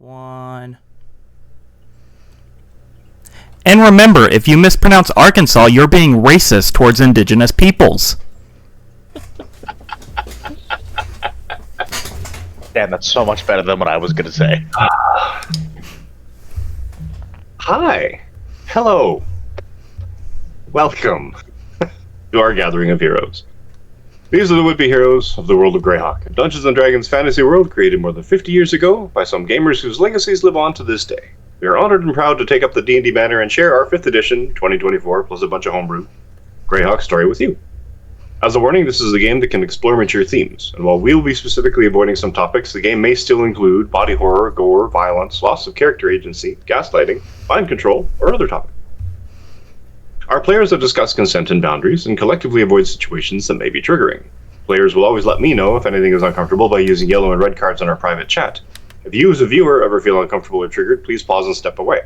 One. And remember, if you mispronounce Arkansas, you're being racist towards indigenous peoples. Damn, that's so much better than what I was going to say. Hi. Hello. Welcome to our gathering of heroes. These are the would-be heroes of the world of Greyhawk, a Dungeons & Dragons fantasy world created more than 50 years ago by some gamers whose legacies live on to this day. We are honored and proud to take up the D&D banner and share our 5th edition, 2024, plus a bunch of homebrew, Greyhawk story with you. As a warning, this is a game that can explore mature themes, and while we will be specifically avoiding some topics, the game may still include body horror, gore, violence, loss of character agency, gaslighting, mind control, or other topics. Our players have discussed consent and boundaries, and collectively avoid situations that may be triggering. Players will always let me know if anything is uncomfortable by using yellow and red cards in our private chat. If you as a viewer ever feel uncomfortable or triggered, please pause and step away.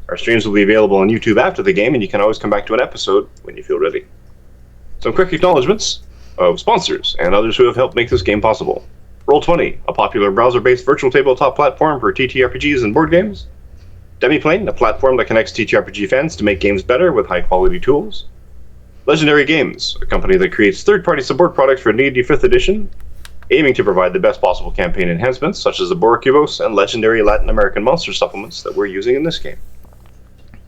Our streams will be available on YouTube after the game, and you can always come back to an episode when you feel ready. Some quick acknowledgements of sponsors and others who have helped make this game possible. Roll20, a popular browser-based virtual tabletop platform for TTRPGs and board games. Demiplane, a platform that connects TTRPG fans to make games better with high-quality tools. Legendary Games, a company that creates third-party support products for D&D 5th edition, aiming to provide the best possible campaign enhancements, such as the Boracubos and legendary Latin American monster supplements that we're using in this game.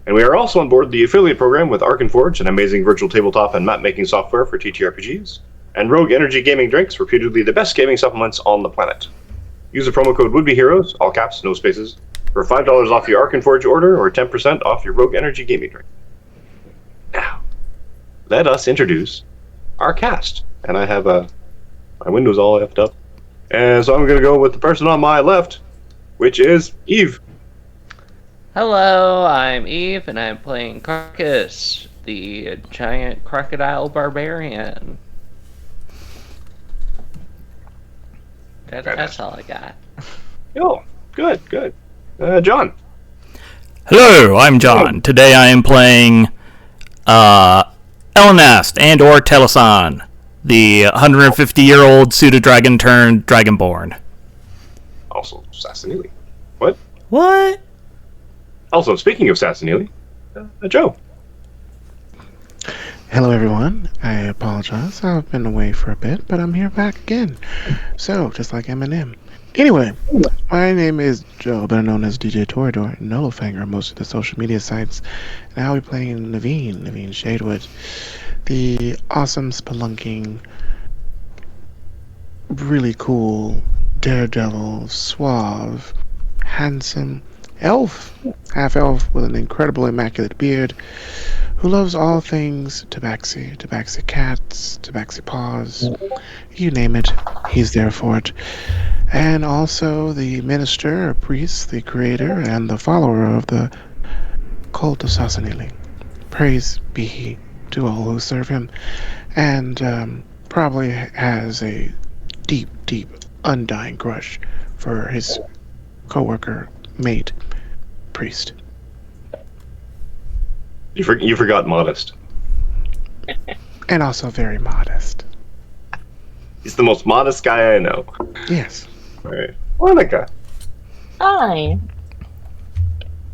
And we are also on board the affiliate program with Arkenforge, an amazing virtual tabletop and map-making software for TTRPGs, and Rogue Energy Gaming Drinks, reputedly the best gaming supplements on the planet. Use the promo code WOULDBEHEROES, all caps, no spaces, for $5 off your Arkenforge order or 10% off your Rogue Energy Gaming Drink. Now, let us introduce our cast. And I have my windows all effed up. And so I'm going to go with the person on my left, which is Eve. Hello, I'm Eve, and I'm playing Carcass, the giant crocodile barbarian. That's all I got. Oh, good. John. Hello, I'm John. Today I am playing Elenast and or Telesan, the 150-year-old pseudo-dragon turned dragonborn. Also, Sassanili. What? What? Also, speaking of Sassanili, Joe. Hello everyone, I apologize, I've been away for a bit, but I'm here back again. So, just like Eminem. Anyway, my name is Joe, better known as DJ Torador, Nullfinger on most of the social media sites, and I'll be playing Naveen Shadewood, the awesome spelunking, really cool, daredevil, suave, handsome, elf, half-elf with an incredible immaculate beard, who loves all things tabaxi cats, tabaxi paws, you name it, he's there for it. And also the minister, or priest, the creator, and the follower of the cult of Sassanili. Praise be he to all who serve him, and probably has a deep, undying crush for his co-worker, mate, priest. You forgot modest. And also very modest. He's the most modest guy I know. Yes. All right. Monica. Hi.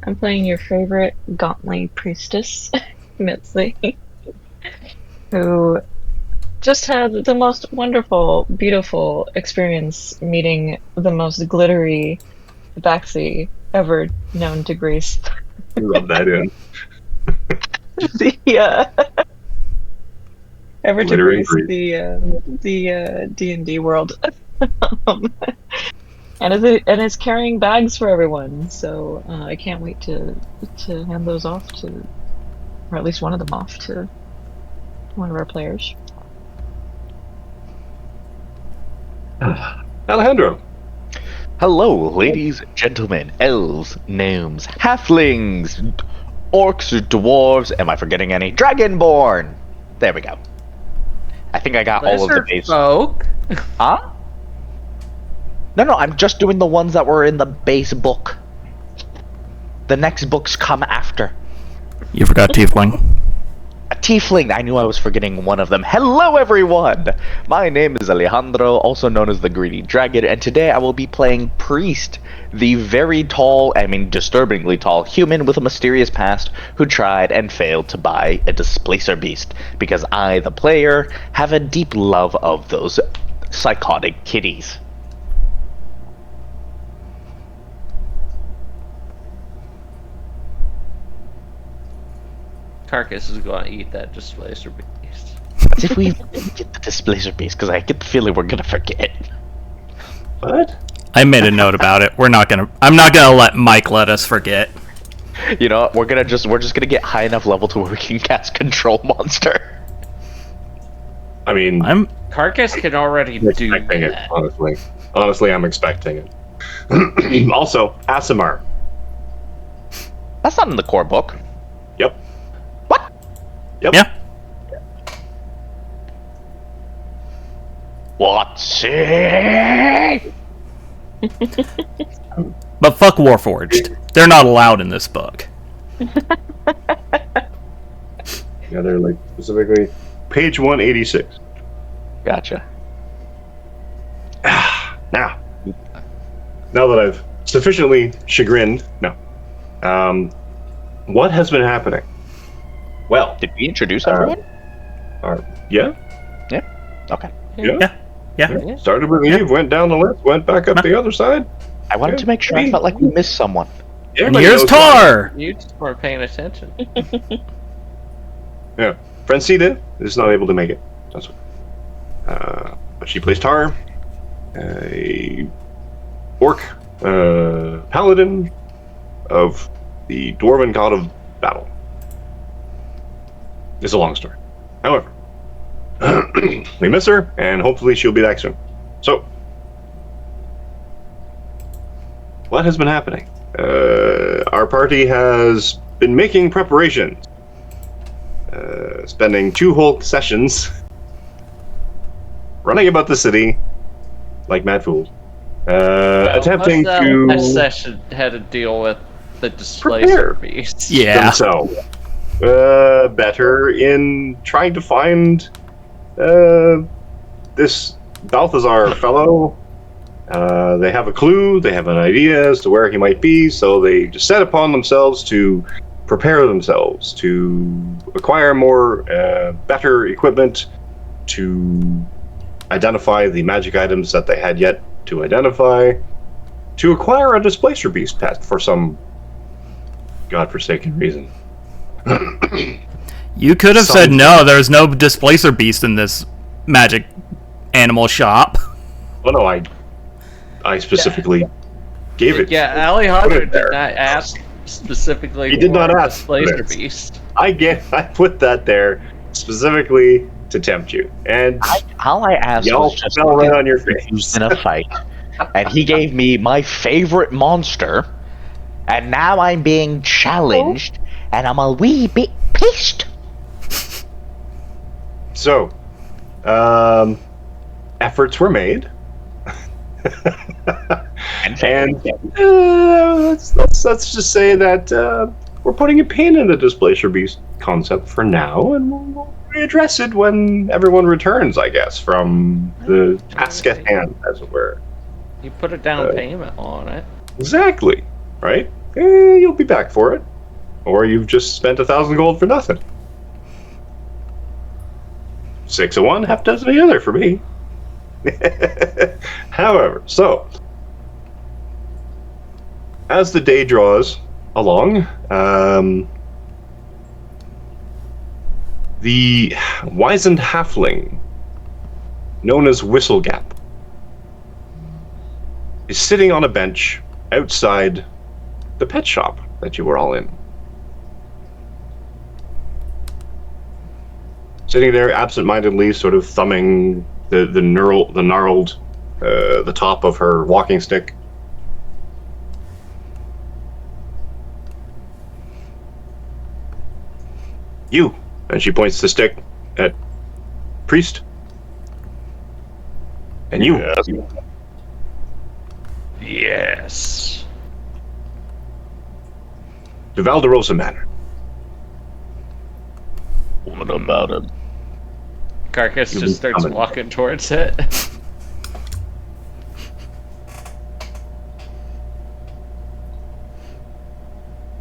I'm playing your favorite gauntly priestess, Mitzi, who just had the most wonderful, beautiful experience meeting the most glittery Baxi ever known to grace. Rub that in. Ever to Glittery grace the D&D world. And is carrying bags for everyone, so I can't wait to hand those off to, or at least one of them off to one of our players. Alejandro. Hello, ladies, gentlemen, elves, gnomes, halflings, orcs, dwarves, am I forgetting any? Dragonborn! There we go. I think I got all of the base. Folk. Huh? No, I'm just doing the ones that were in the base book. The next books come after. You forgot Tiefling. tiefling. I knew I was forgetting one of them. Hello, everyone. My name is Alejandro, also known as the Greedy Dragon, and today I will be playing Priest, the very tall, disturbingly tall human with a mysterious past who tried and failed to buy a displacer beast because I, the player, have a deep love of those psychotic kitties. Carcass is going to eat that displacer beast. As if we get the displacer beast, because I get the feeling we're gonna forget. What? I made a note about it. I'm not gonna let Mike let us forget. You know, we're just gonna get high enough level to where we can cast Control Monster. I mean, Carcass can already I'm do expecting that. it, honestly. Honestly, I'm expecting it. Also, Asimar. That's not in the core book. Yep. What? Yep. Yeah. What's it? But fuck Warforged. They're not allowed in this book. Yeah, they're like specifically page 186. Gotcha. Now that I've sufficiently chagrined, what has been happening? Well, Did we introduce everyone? yeah, Okay. Yeah. started with Eve, went down the list, went back up the other side. I wanted to make sure I felt like we missed someone. And Everybody here's knows Tar! You just weren't paying attention. Yeah, Francida is not able to make it. That's what. But she plays Tar, a orc paladin of the dwarven god of battle. It's a long story. However, we miss her, and hopefully she'll be back soon. So, what has been happening? Our party has been making preparations, spending 2 whole sessions running about the city like mad fools, attempting That to session had to deal with the displacer Prepare. beasts. Yeah. themselves better in trying to find this Balthazar fellow. They have a clue, they have an idea as to where he might be, so they just set upon themselves to prepare themselves, to acquire more, better equipment, to identify the magic items that they had yet to identify, to acquire a displacer beast pet for some godforsaken reason. You could have said no, there's no displacer beast in this magic animal shop. Oh no, I specifically gave it. Yeah, Alejandro Put it there. did not ask specifically He did for not a ask for displacer this. beast. I put that there specifically to tempt you, and All I asked y'all was just fell right to on your get face. used in a fight, and he gave me my favorite monster, and now I'm being challenged, and I'm a wee bit pissed. So, efforts were made, and let's just say that we're putting a pin in the displacer beast concept for now, and we'll readdress it when everyone returns, I guess, from the task at hand, as it were. You put a down payment on it. Exactly, right? You'll be back for it, or you've just spent 1,000 gold for nothing. 6 of one, half a dozen of the other for me. However, so as the day draws along, the wizened halfling, known as Whistlegap, is sitting on a bench outside the pet shop that you were all in. Sitting there absent-mindedly, sort of thumbing the gnarled the top of her walking stick. You, and she points the stick at Priest. And you. Yes. Yes. To Valderosa Manor. What about it? Carcass You'll just be starts coming. walking towards it.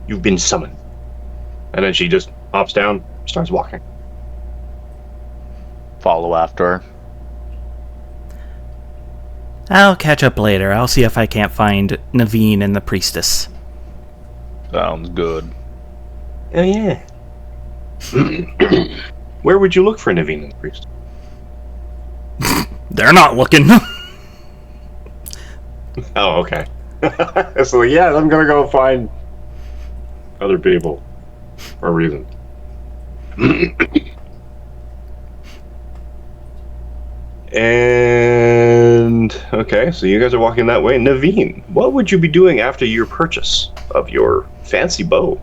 You've been summoned. And then she just hops down, starts walking. Follow after her. I'll catch up later. I'll see if I can't find Naveen and the priestess. Sounds good. Oh, yeah. Where would you look for Naveen and the priest? They're not looking. Oh, okay. So, yeah, I'm gonna go find other people for a reason. And okay, so you guys are walking that way. Naveen, what would you be doing after your purchase of your fancy bow?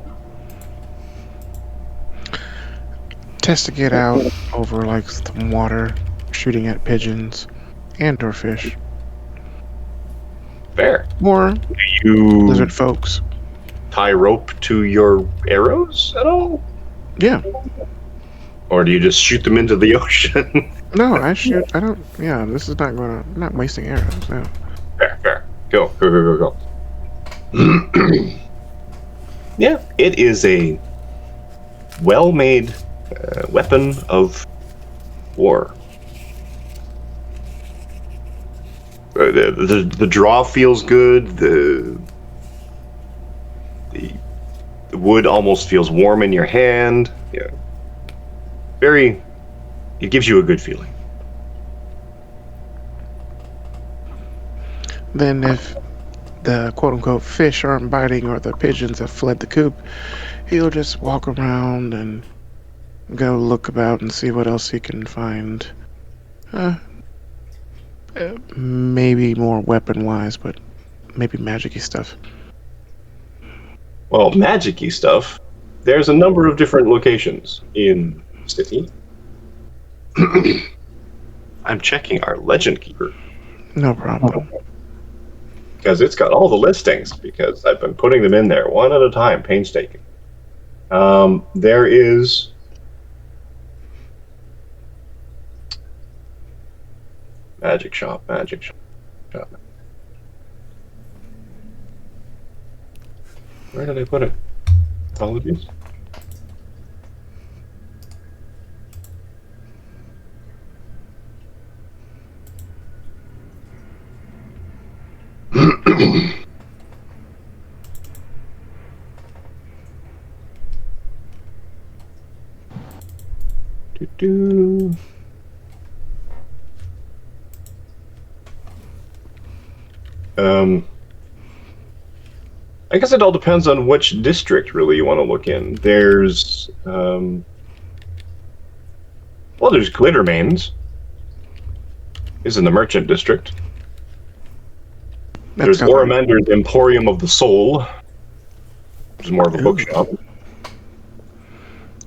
Testing it out over like some water, shooting at pigeons and or fish. Fair. Or You lizard folks. tie rope to your arrows at all? Yeah. Or do you just shoot them into the ocean? No, I shoot. I don't. Yeah, this is not going to. I'm not wasting arrows. No. Fair. Go. Yeah, it is a well-made weapon of war. The draw feels good. The wood almost feels warm in your hand. Yeah, it gives you a good feeling. Then, if the quote unquote fish aren't biting or the pigeons have fled the coop, he'll just walk around and go look about and see what else he can find. Maybe more weapon wise, but maybe magic-y stuff. Well, magic-y stuff. There's a number of different locations in the city. I'm checking our legend keeper No problem. because it's got all the listings because I've been putting them in there one at a time, painstaking. There is magic shop. Where did I put it? Apologies. Do-do. I guess it all depends on which district really you want to look in. There's there's Glittermanes is in the merchant district. There's got- Oromander's Emporium of the Soul, which is more of a bookshop.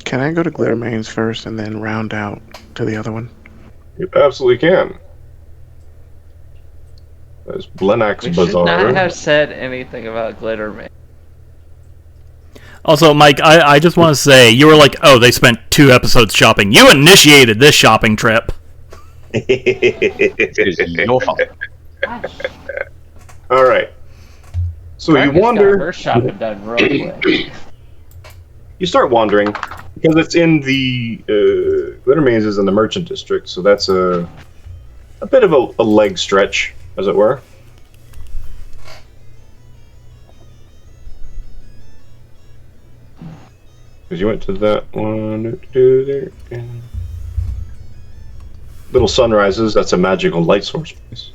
Can I go to Glittermanes first and then round out to the other one? You absolutely can. There's Blenak's We should Bazaar. not have said anything about Glitterman. Also, Mike, I just want to say, you were like, oh, they spent 2 episodes shopping. You initiated this shopping trip. It's your fault. All right. So Carcass you got wander. her shopping done real quick. You start wandering because it's in the Glittermanes is in the merchant district, so that's a bit of a leg stretch, as it were. Because you went to that one. Little Sunrises, that's a magical light source place.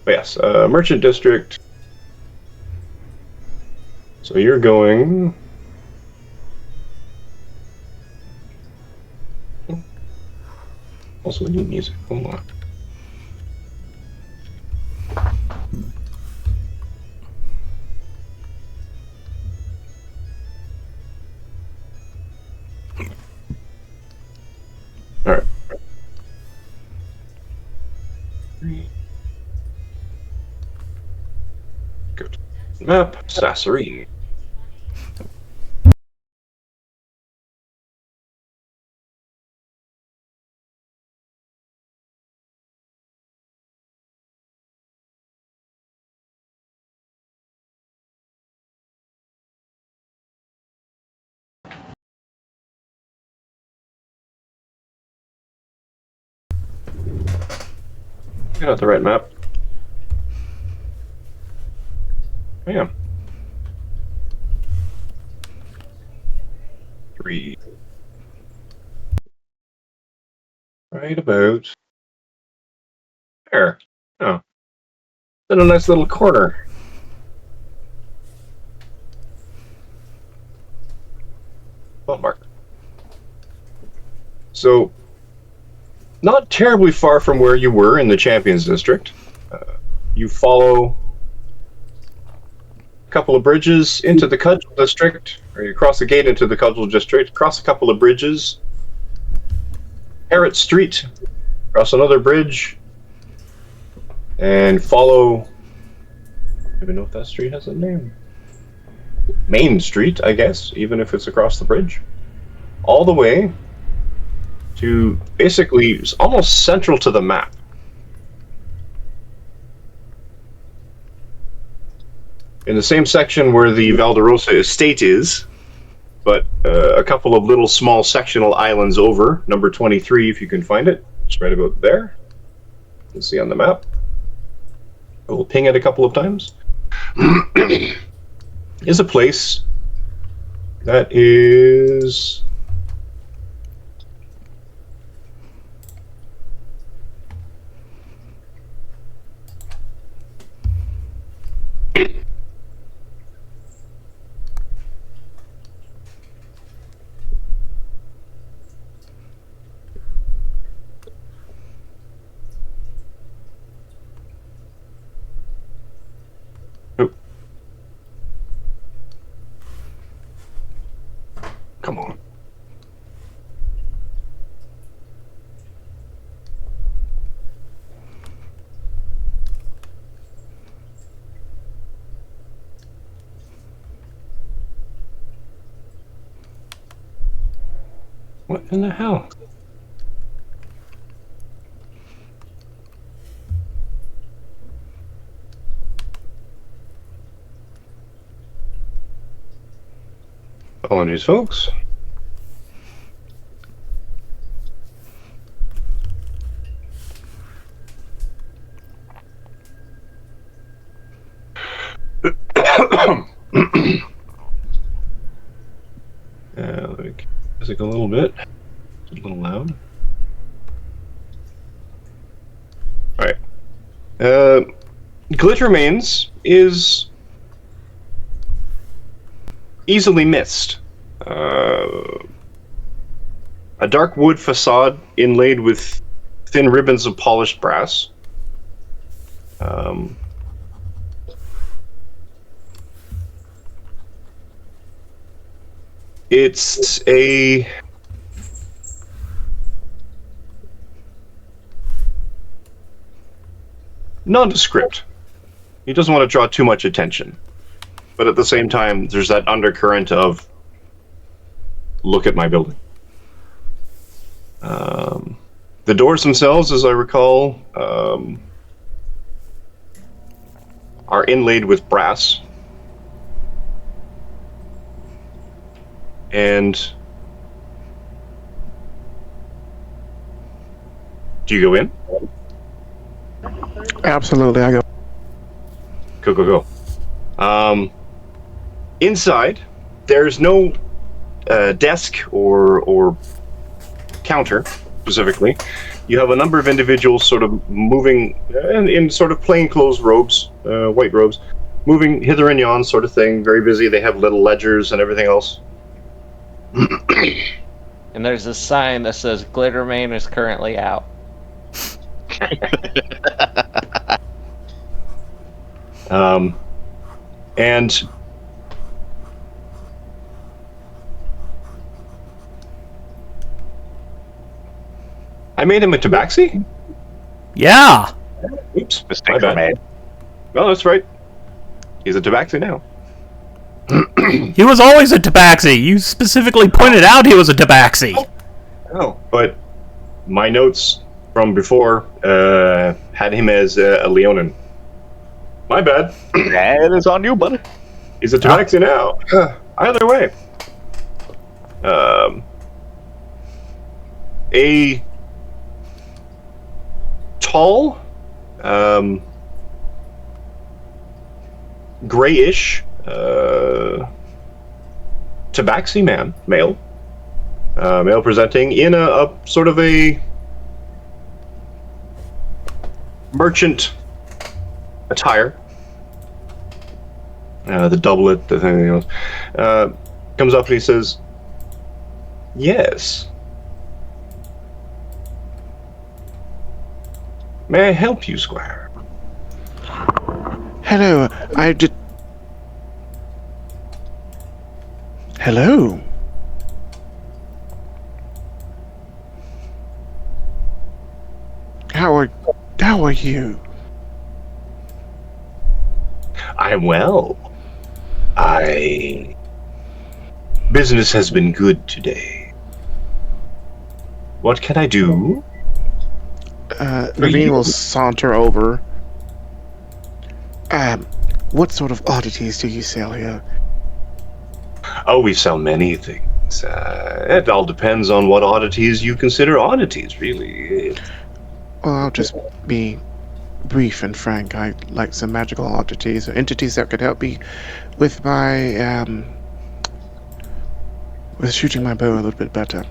But yes, merchant district. So you're going. Also, we need music. Hold on. All right. Good. Map, Sassery. Got the right map. Yeah. 3. Right about there. Oh. In a nice little corner. Spot marker. So, not terribly far from where you were in the Champions District. You follow a couple of bridges into the Cudgel District, or you cross the gate into the Cudgel District, cross a couple of bridges, Parrot Street, cross another bridge, and follow... I don't even know if that street has a name. Main Street, I guess, even if it's across the bridge. All the way to basically almost central to the map. In the same section where the Valderosa estate is, but a couple of little small sectional islands over, number 23 if you can find it, it's right about there. You can see on the map. I will ping it a couple of times. Is a place that is... Come on. What in the hell? Apologies, folks. Let me music a little bit. It's a little loud. Alright. Glitter Remains is easily missed. A dark wood facade inlaid with thin ribbons of polished brass. It's a nondescript. He doesn't want to draw too much attention. But at the same time, there's that undercurrent of, look at my building. The doors themselves, as I recall, are inlaid with brass. And do you go in? Absolutely, I go. Go. Inside, there's no desk or counter, specifically. You have a number of individuals sort of moving in sort of plainclothes robes, white robes, moving hither and yon sort of thing, very busy. They have little ledgers and everything else. And there's a sign that says Glittermane is currently out. And I made him a tabaxi? Yeah. Oops, Mistakes my bad. were made. No, that's right. He's a tabaxi now. He was always a tabaxi. You specifically pointed out he was a tabaxi. Oh, but my notes from before had him as a Leonin. My bad. That is on you, buddy. He's a tabaxi now. Either way. A tall, grayish, tabaxi man, male. Male presenting in a sort of a merchant attire. The doublet, the thing else. Comes up and he says, "Yes. May I help you, Squire?" Hello, I did. Hello. How are you? I'm well. Business has been good today. What can I do? Naveen will saunter over. What sort of oddities do you sell here? Oh, we sell many things. It all depends on what oddities you consider oddities, really. Well, I'll just be brief and frank. I like some magical oddities or entities that could help me with my, with shooting my bow a little bit better.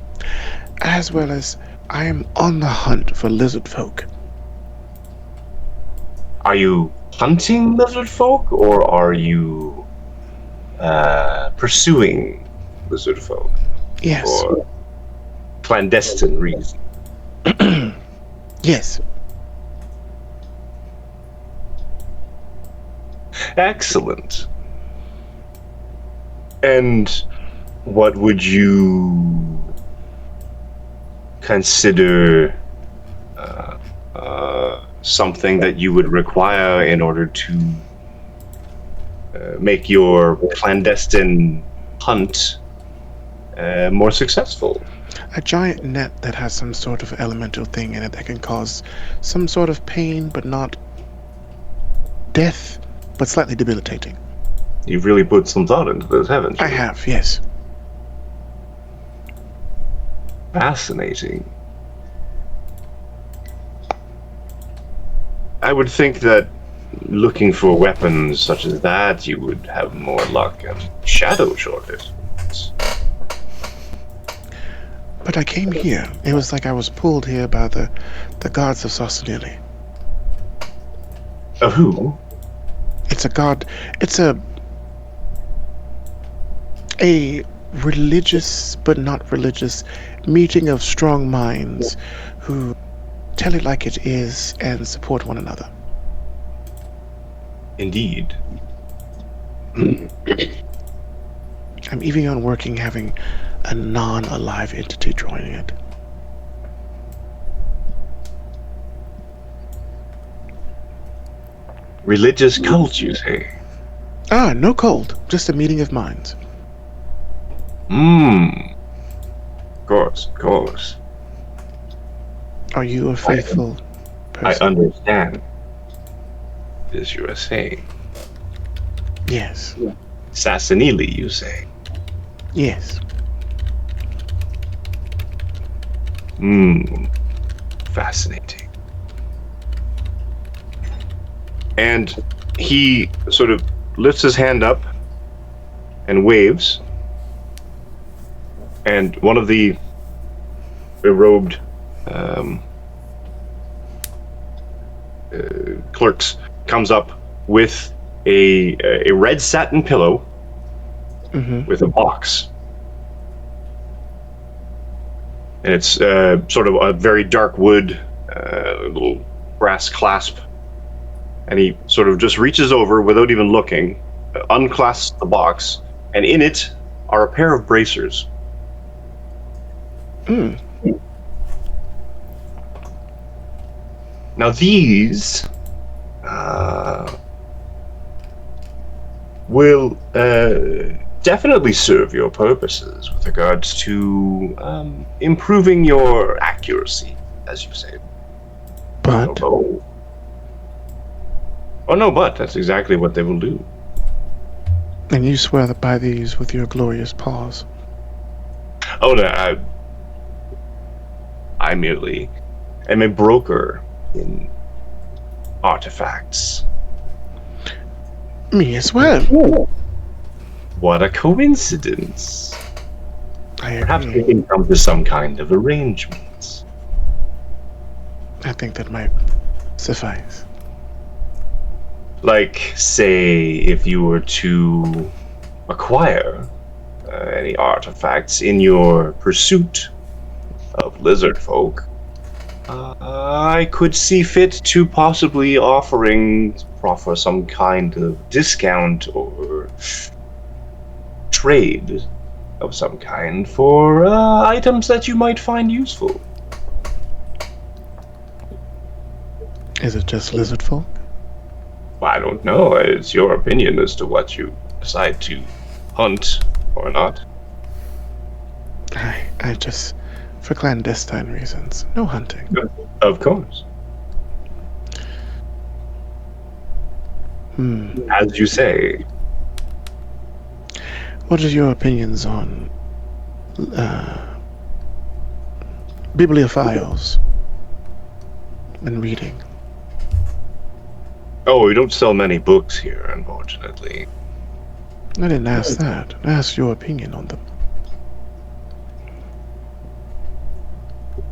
As well as I am on the hunt for lizard folk. Are you hunting lizard folk, or are you pursuing lizard folk Yes. for clandestine reasons? Yes. Excellent. And what would you consider something that you would require in order to make your clandestine hunt more successful? A giant net that has some sort of elemental thing in it that can cause some sort of pain, but not death, but slightly debilitating. You've really put some thought into this, haven't you? I have, yes. Fascinating. I would think that looking for weapons such as that, you would have more luck and shadow shortage. But I came here. It was like I was pulled here by the gods of Sossanili. Of who? It's a god. It's a religious but not religious meeting of strong minds who tell it like it is and support one another. Indeed. I'm even on working having a non-alive entity joining it. Religious cult, you say? Ah, no cold. Just a meeting of minds. Of course, of course. Are you a faithful I person? understand. As you are saying. Yes. Sassanili, you say? Yes. Fascinating. And he sort of lifts his hand up and waves, and one of the robed clerks comes up with a red satin pillow with a box. And it's sort of a very dark wood, little brass clasp. And he sort of just reaches over without even looking, unclasps the box, and in it are a pair of bracers. Now these will definitely serve your purposes with regards to improving your accuracy, as you say. But Oh no, but that's exactly what they will do. and you swear that by these with your glorious paws. Oh no, I merely am a broker in artifacts. Me as well. What a coincidence. I Perhaps we agree. can come to some kind of arrangement. I think that might suffice. Like, say, if you were to acquire any artifacts in your pursuit of lizard folk, I could see fit to possibly offer some kind of discount or trade of some kind for items that you might find useful. Is it just lizard folk? I don't know. It's your opinion as to what you decide to hunt or not. I just, for clandestine reasons, no hunting. Of course. As you say, What are your opinions on bibliophiles and reading? oh, we don't sell many books here, unfortunately. I didn't ask that. I asked your opinion on them.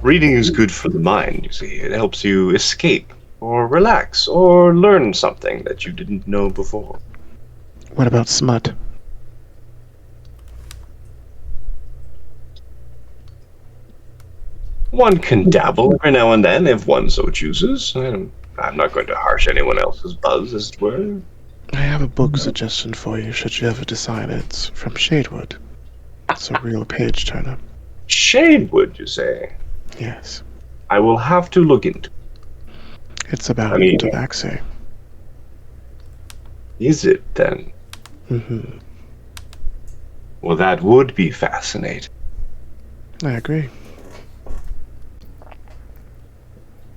Reading is good for the mind, you see. It helps you escape, or relax, or learn something that you didn't know before. What about smut? One can dabble every now and then if one so chooses. I'm not going to harsh anyone else's buzz, as it were. I have a book suggestion for you should you ever decide. It's from Shadewood. It's a real page turner. Shadewood, you say? Yes. I will have to look into. It's about tabaxi. Is it, then? Mm-hmm. Well, that would be fascinating. I agree.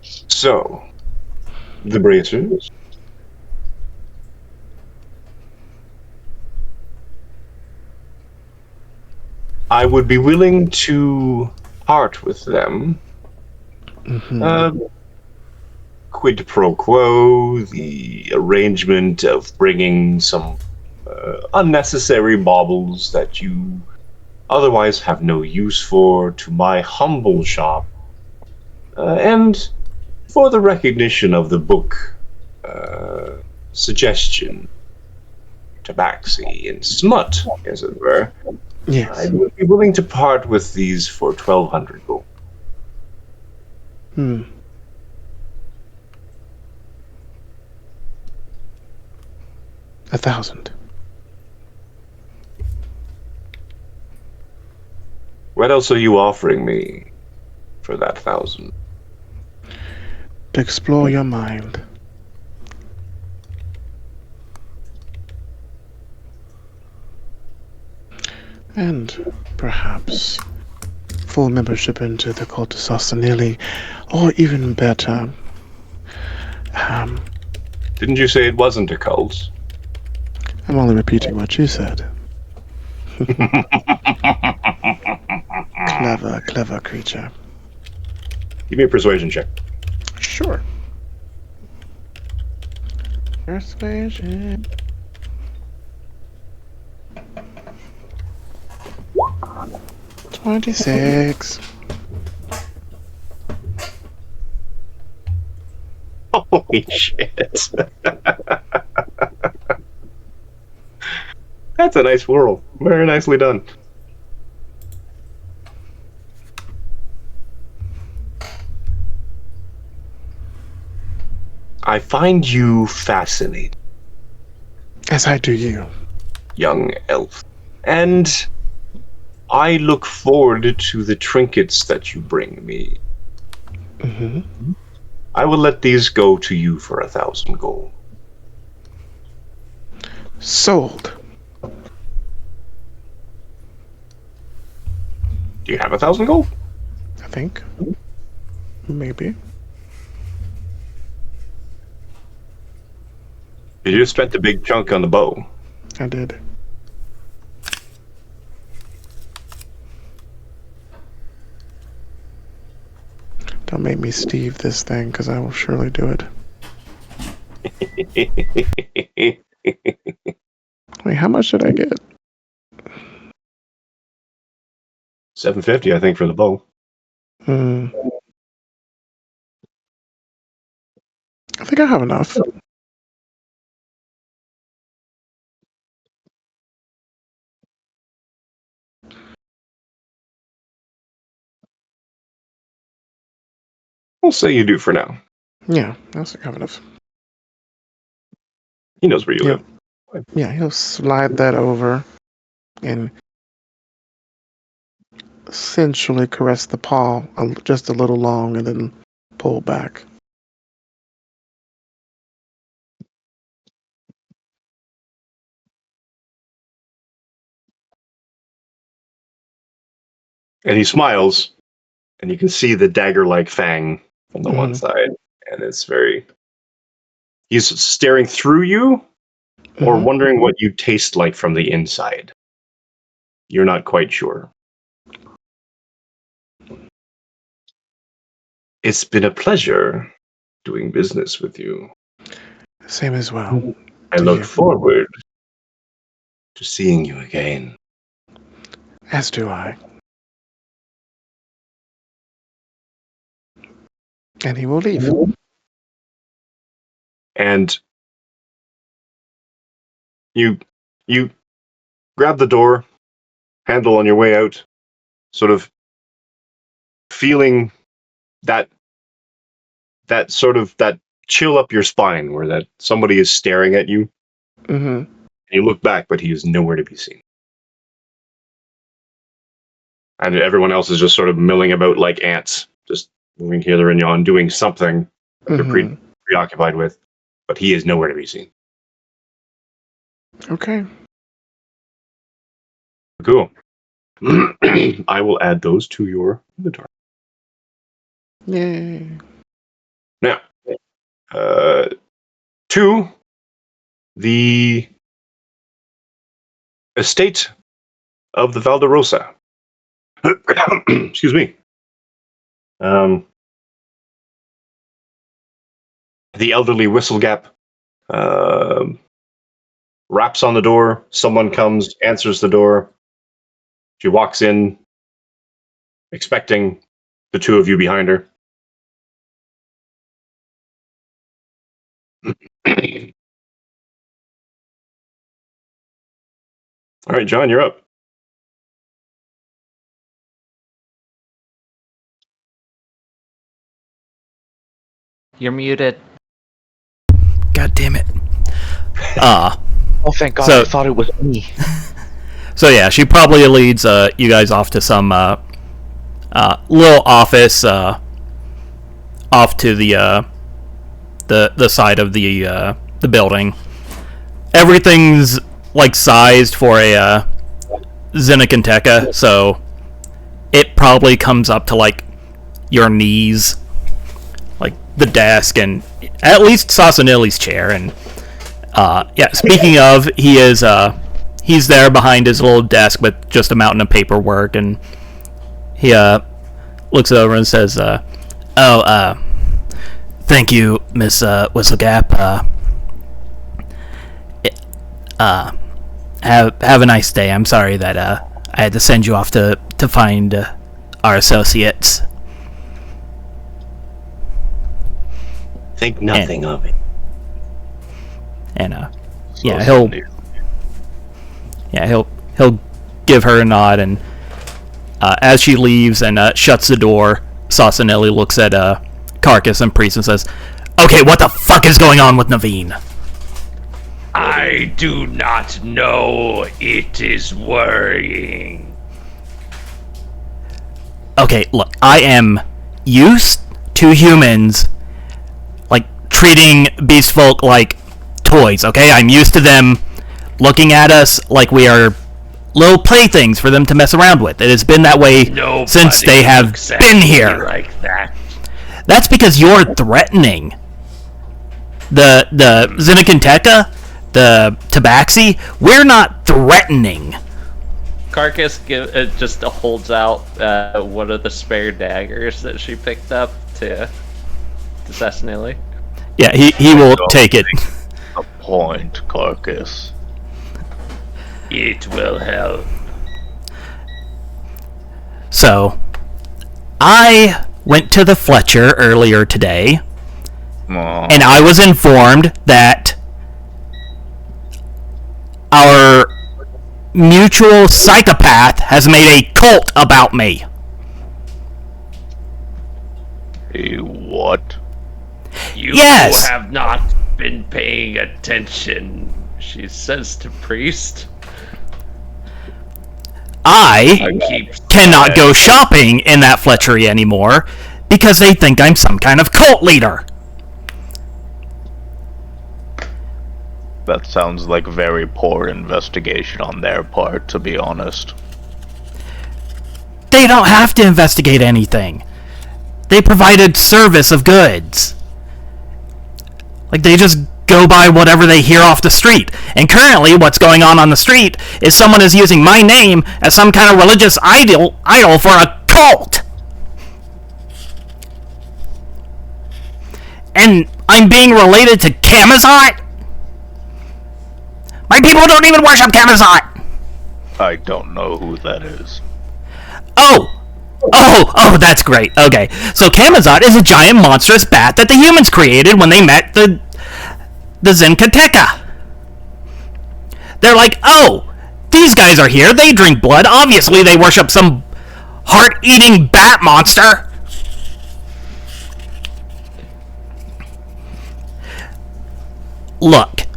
So, the bracers. I would be willing to part with them. Quid pro quo, the arrangement of bringing some unnecessary baubles that you otherwise have no use for to my humble shop, and for the recognition of the book suggestion, tabaxi and smut, as it were. Yes. I would be willing to part with these for 1,200 gold. 1,000. What else are you offering me for that 1,000? To explore your mind. And perhaps full membership into the cult of Sossanili, or even better, Didn't you say it wasn't a cult? I'm only repeating what you said. Clever creature. Give me a persuasion check. Sure. Persuasion. $26. Holy shit. That's a nice whirl. Very nicely done. I find you fascinating, As I do you. young elf. And I look forward to the trinkets that you bring me. Mm-hmm. I will let these go to you for 1,000 gold. Sold. Do you have 1,000 gold? I think. Maybe. You just spent a big chunk on the bow. I did. Don't make me Steve this thing, because I will surely do it. Wait, how much did I get? $750, I think, for the bow. I think I have enough. We'll say you do for now. Yeah, I think I have enough. He knows where you live. Yeah, he'll slide that over and sensually caress the paw just a little long and then pull back. And he smiles, and you can see the dagger-like fang from the one side. And it's very... He's staring through you, or wondering what you taste like from the inside. You're not quite sure. It's been a pleasure doing business with you. Same as well. I look forward to seeing you again. As do I. And he will leave. And you grab the door handle on your way out, sort of feeling that sort of that chill up your spine where that somebody is staring at you. And you look back, but he is nowhere to be seen. And everyone else is just sort of milling about like ants, just moving hither and yon, doing something they're preoccupied with, but he is nowhere to be seen. Okay. Cool. I will add those to your inventory. Yay. Now, to the estate of the Valderosa. Excuse me. The elderly Whistlegap raps on the door. Someone comes, answers the door. She walks in, expecting the two of you behind her. All right, John, you're up. You're muted. God damn it. Oh, thank God, So- I thought it was me. So yeah, she probably leads you guys off to some little office off to the side of the building. Everything's like sized for a Zenokanteka, so it probably comes up to like your knees, like the desk and at least Sasanilli's chair. And yeah, speaking of, he is he's there behind his little desk with just a mountain of paperwork, and he looks over and says, thank you, Miss Whistlegap. Have a nice day. I'm sorry that I had to send you off to find our associates. Think nothing of it. And yeah, he'll give her a nod, and as she leaves and shuts the door, Sasanelli looks at Carcass and Priest and says, "Okay, what the fuck is going on with Naveen?" I do not know. It is worrying. Okay, look, I am used to humans like treating beast folk like toys, okay? I'm used to them looking at us like we are little playthings for them to mess around with. It has been that way since they have looks at been me here. like that. That's because you're threatening. The Zenokanteka, the Tabaxi, we're not threatening. Carcass just holds out one of the spare daggers that she picked up to Sasanilli. Yeah, he will take it. A point, Carcass. It will help. So, I went to the Fletcher earlier today, and I was informed that our mutual psychopath has made a cult about me. A what? You Yes. have not been paying attention, she says to Priest. I Keep cannot go shopping in that Fletchery anymore because they think I'm some kind of cult leader. That sounds like very poor investigation on their part, to be honest. They don't have to investigate anything. They provided service of goods. Like, they just go by whatever they hear off the street. And currently, what's going on the street is someone is using my name as some kind of religious idol for a cult. And I'm being related to Camazot? My people don't even worship Camazot! I don't know who that is. Oh, that's great. Okay, so Camazot is a giant monstrous bat that the humans created when they met the Zenkateka. They're like, oh, these guys are here, they drink blood, obviously they worship some heart-eating bat monster. Look,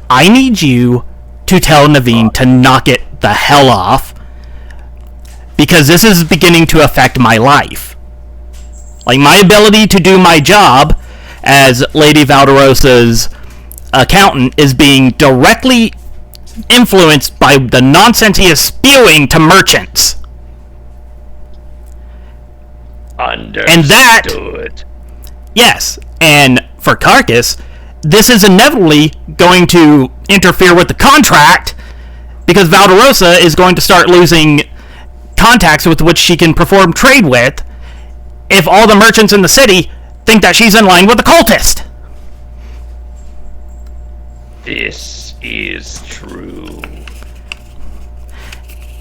I need you to tell Naveen to knock it the hell off, because this is beginning to affect my life. Like, my ability to do my job as Lady Valderosa's accountant is being directly influenced by the nonsense he is spewing to merchants. Understood. And that, yes, and for Carcass, this is inevitably going to interfere with the contract, because Valderosa is going to start losing contacts with which she can perform trade with if all the merchants in the city think that she's in line with the cultist. This is true.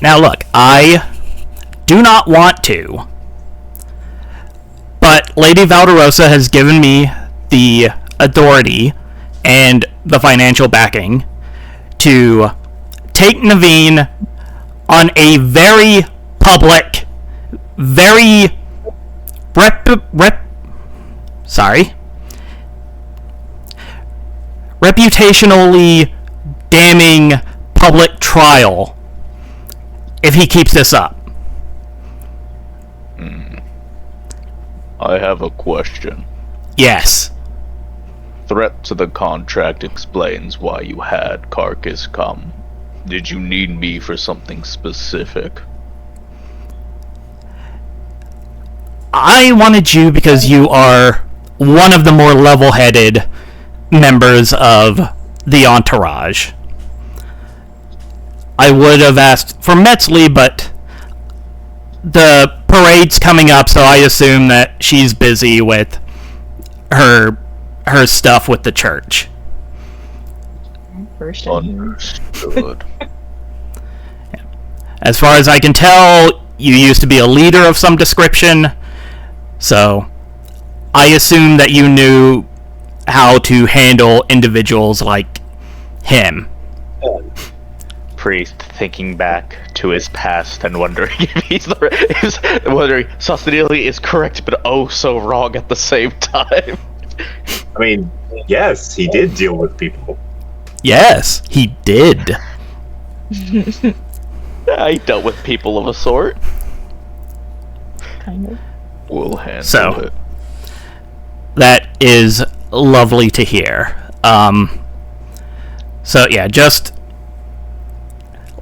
Now look, I do not want to, but Lady Valderosa has given me the authority and the financial backing to take Naveen on a very public, very reputationally damning public trial if he keeps this up. I have a question. Yes. Threat to the contract explains why you had Carcass come. Did you need me for something specific? I wanted you because you are one of the more level-headed members of the entourage. I would have asked for Metzley, but the parade's coming up, so I assume that she's busy with her stuff with the church. First I hear. Understood. As far as I can tell, you used to be a leader of some description, so I assume that you knew how to handle individuals like him. Priest thinking back to his past and wondering if wondering Sostinelli is correct but oh so wrong at the same time. I mean, yes, he did deal with people. Yes, he did. I dealt with people of a sort. Kind of. We'll handle So. it. That is lovely to hear. So yeah, just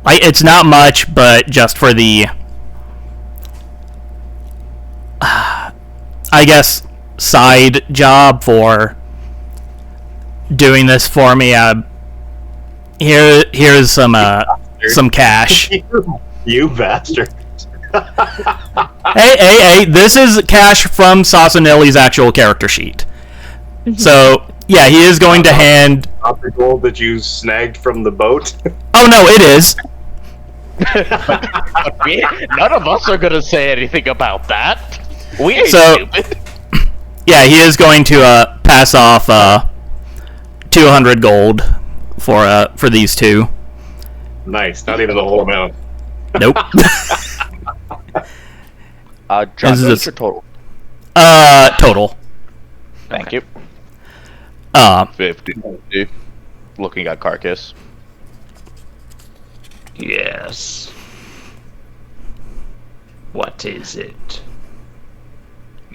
it's not much, but just for the I guess side job for doing this for me. Here's some cash. You bastard. Hey, this is cash from Sassanelli's actual character sheet. So, yeah, he is going to hand... Not the gold that you snagged from the boat. Oh, no, it is. None of us are gonna say anything about that. We ain't So- stupid. Yeah, he is going to pass off 200 gold for these two. Nice, not even the whole amount. Nope. John, Is what's this- your total? Total. Thank you. 50. Looking at Carcass. Yes. What is it?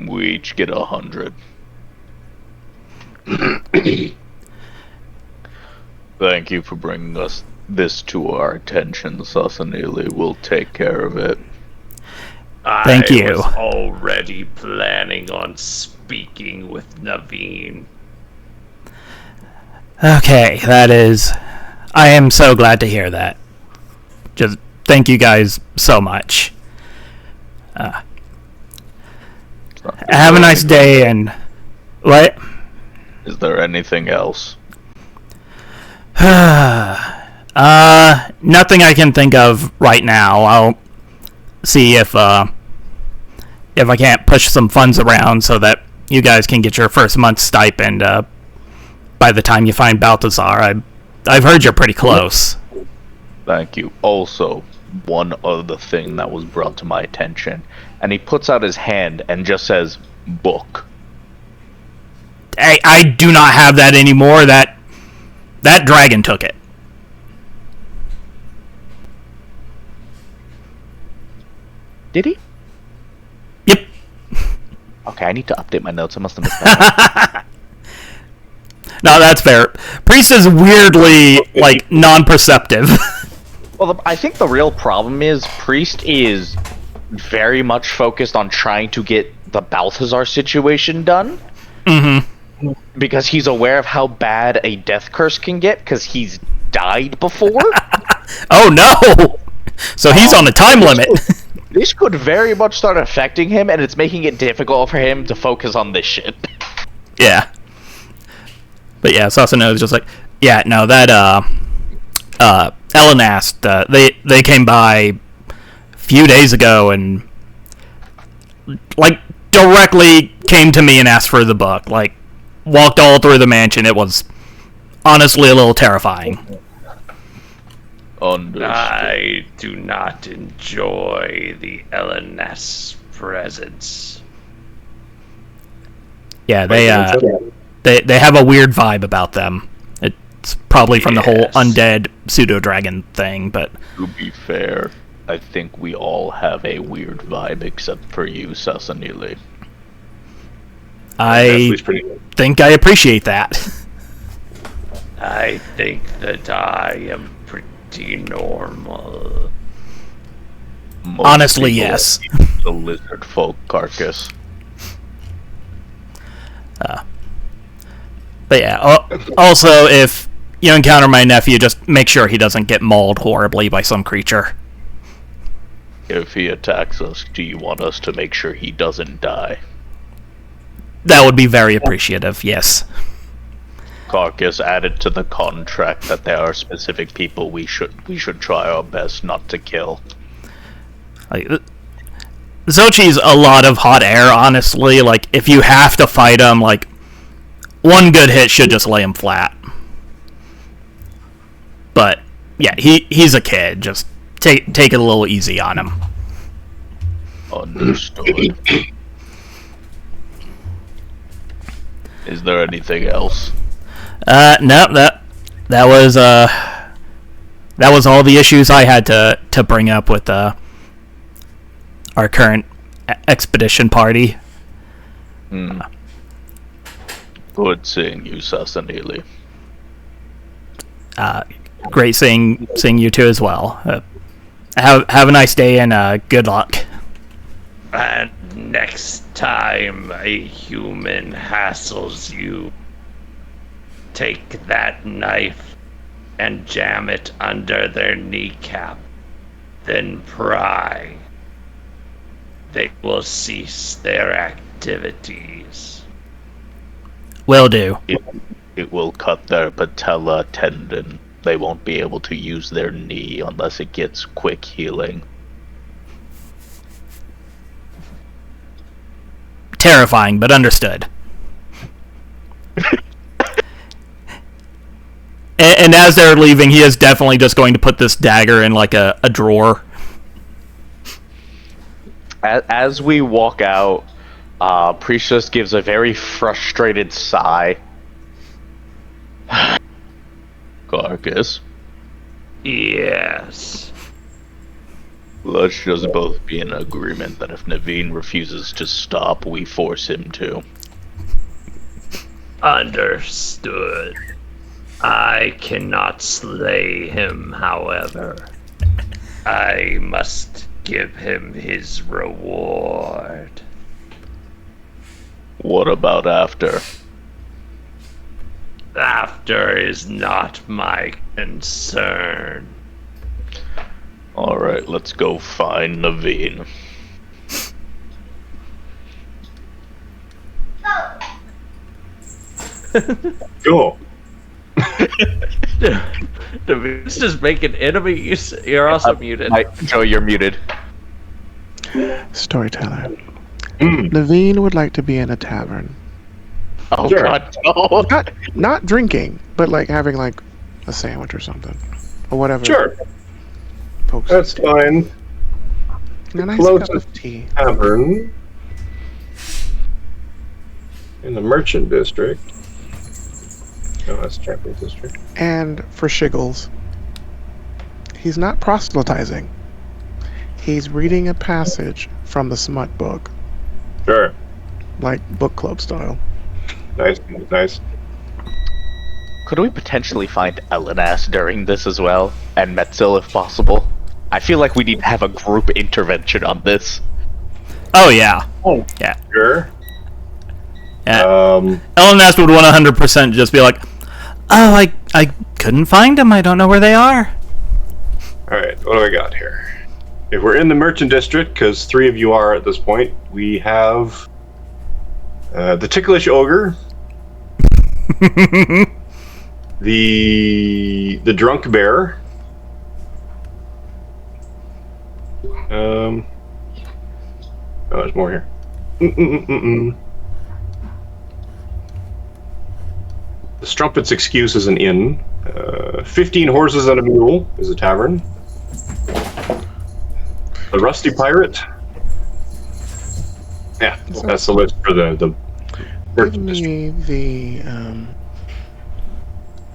We each get 100. Thank you for bringing us this to our attention, Sasanili. We'll take care of it. Thank I you. was already planning on speaking with Naveen. Okay, that is... I am so glad to hear that. Just thank you guys so much. Have a nice day, and... What? Is there anything else? Nothing I can think of right now. I'll see if I can't push some funds around so that you guys can get your first month's stipend by the time you find Balthazar. I've heard you're pretty close. Thank you. Also, one other thing that was brought to my attention, and he puts out his hand and just says, book. I do not have that anymore. That dragon took it. Did he? Yep. Okay, I need to update my notes. I must have missed that. No, that's fair. Priest is weirdly, like, non-perceptive. Well, I think the real problem is Priest is very much focused on trying to get the Balthazar situation done. Mm-hmm. Because he's aware of how bad a death curse can get, because he's died before. Oh, no! So he's on a time limit. This could very much start affecting him, and it's making it difficult for him to focus on this shit. Yeah. But yeah, Sasano is just like, yeah, no, that, Ellen asked, they came by a few days ago and, like, directly came to me and asked for the book. Like, walked all through the mansion. It was honestly a little terrifying. Understood. I do not enjoy the LNS presence. Yeah, they have a weird vibe about them. It's probably from the whole Yes. undead pseudo-dragon thing, but... To be fair, I think we all have a weird vibe except for you, Sasanili. I Nestle's pretty good. think I appreciate that. I think that I am pretty normal. Most Honestly, people yes. are the lizard folk carcass. But yeah, also, if you encounter my nephew, just make sure he doesn't get mauled horribly by some creature. If he attacks us, do you want us to make sure he doesn't die? That would be very appreciative, yes. Carcass added to the contract that there are specific people we should try our best not to kill. Like, Xochi's a lot of hot air, honestly. Like, if you have to fight him, like, one good hit should just lay him flat. But, yeah, he's a kid. Just take it a little easy on him. Understood. Is there anything else? No, that was all the issues I had to bring up with our current expedition party. Good seeing you, Sasanili. Great seeing you too as well. Have a nice day and good luck. And next time a human hassles you, take that knife and jam it under their kneecap, then pry. They will cease their activities. Will do. It will cut their patella tendon. They won't be able to use their knee unless it gets quick healing. Terrifying, but understood. And as they're leaving, he is definitely just going to put this dagger in like a drawer. As we walk out, Priestess gives a very frustrated sigh. Carcass, Yes. let's just both be in agreement that if Naveen refuses to stop, we force him to. Understood. I cannot slay him, however. I must give him his reward. What about after? After is not my concern. Alright, let's go find Naveen. Cool. It's just making enemies. You're also muted. Joe, you're muted. Storyteller. Mm. Naveen would like to be in a tavern. Oh Sure. god, no. Not drinking, but like having like a sandwich or something. Or whatever. Sure, Folks that's do. fine. And a nice Closest cup of tea. Tavern in the Merchant District. No, that's Champion District. And for shiggles, he's not proselytizing. He's reading a passage from the smut book, Sure. like book club style. Nice, nice. Could we potentially find Elenas during this as well? And Metzil if possible? I feel like we need to have a group intervention on this. Oh, yeah. Oh. Yeah. Sure. Yeah. Um, Elenas would 100% just be like, oh, I couldn't find them. I don't know where they are. Alright, what do I got here? If we're in the Merchant District, because 3 of you are at this point, we have the Ticklish Ogre, the Drunk Bear, oh, there's more here. The Strumpet's Excuse is an inn. 15 Horses and a Mule is a tavern. The Rusty Pirate. Yeah, that's the list for the Give Merchant District. me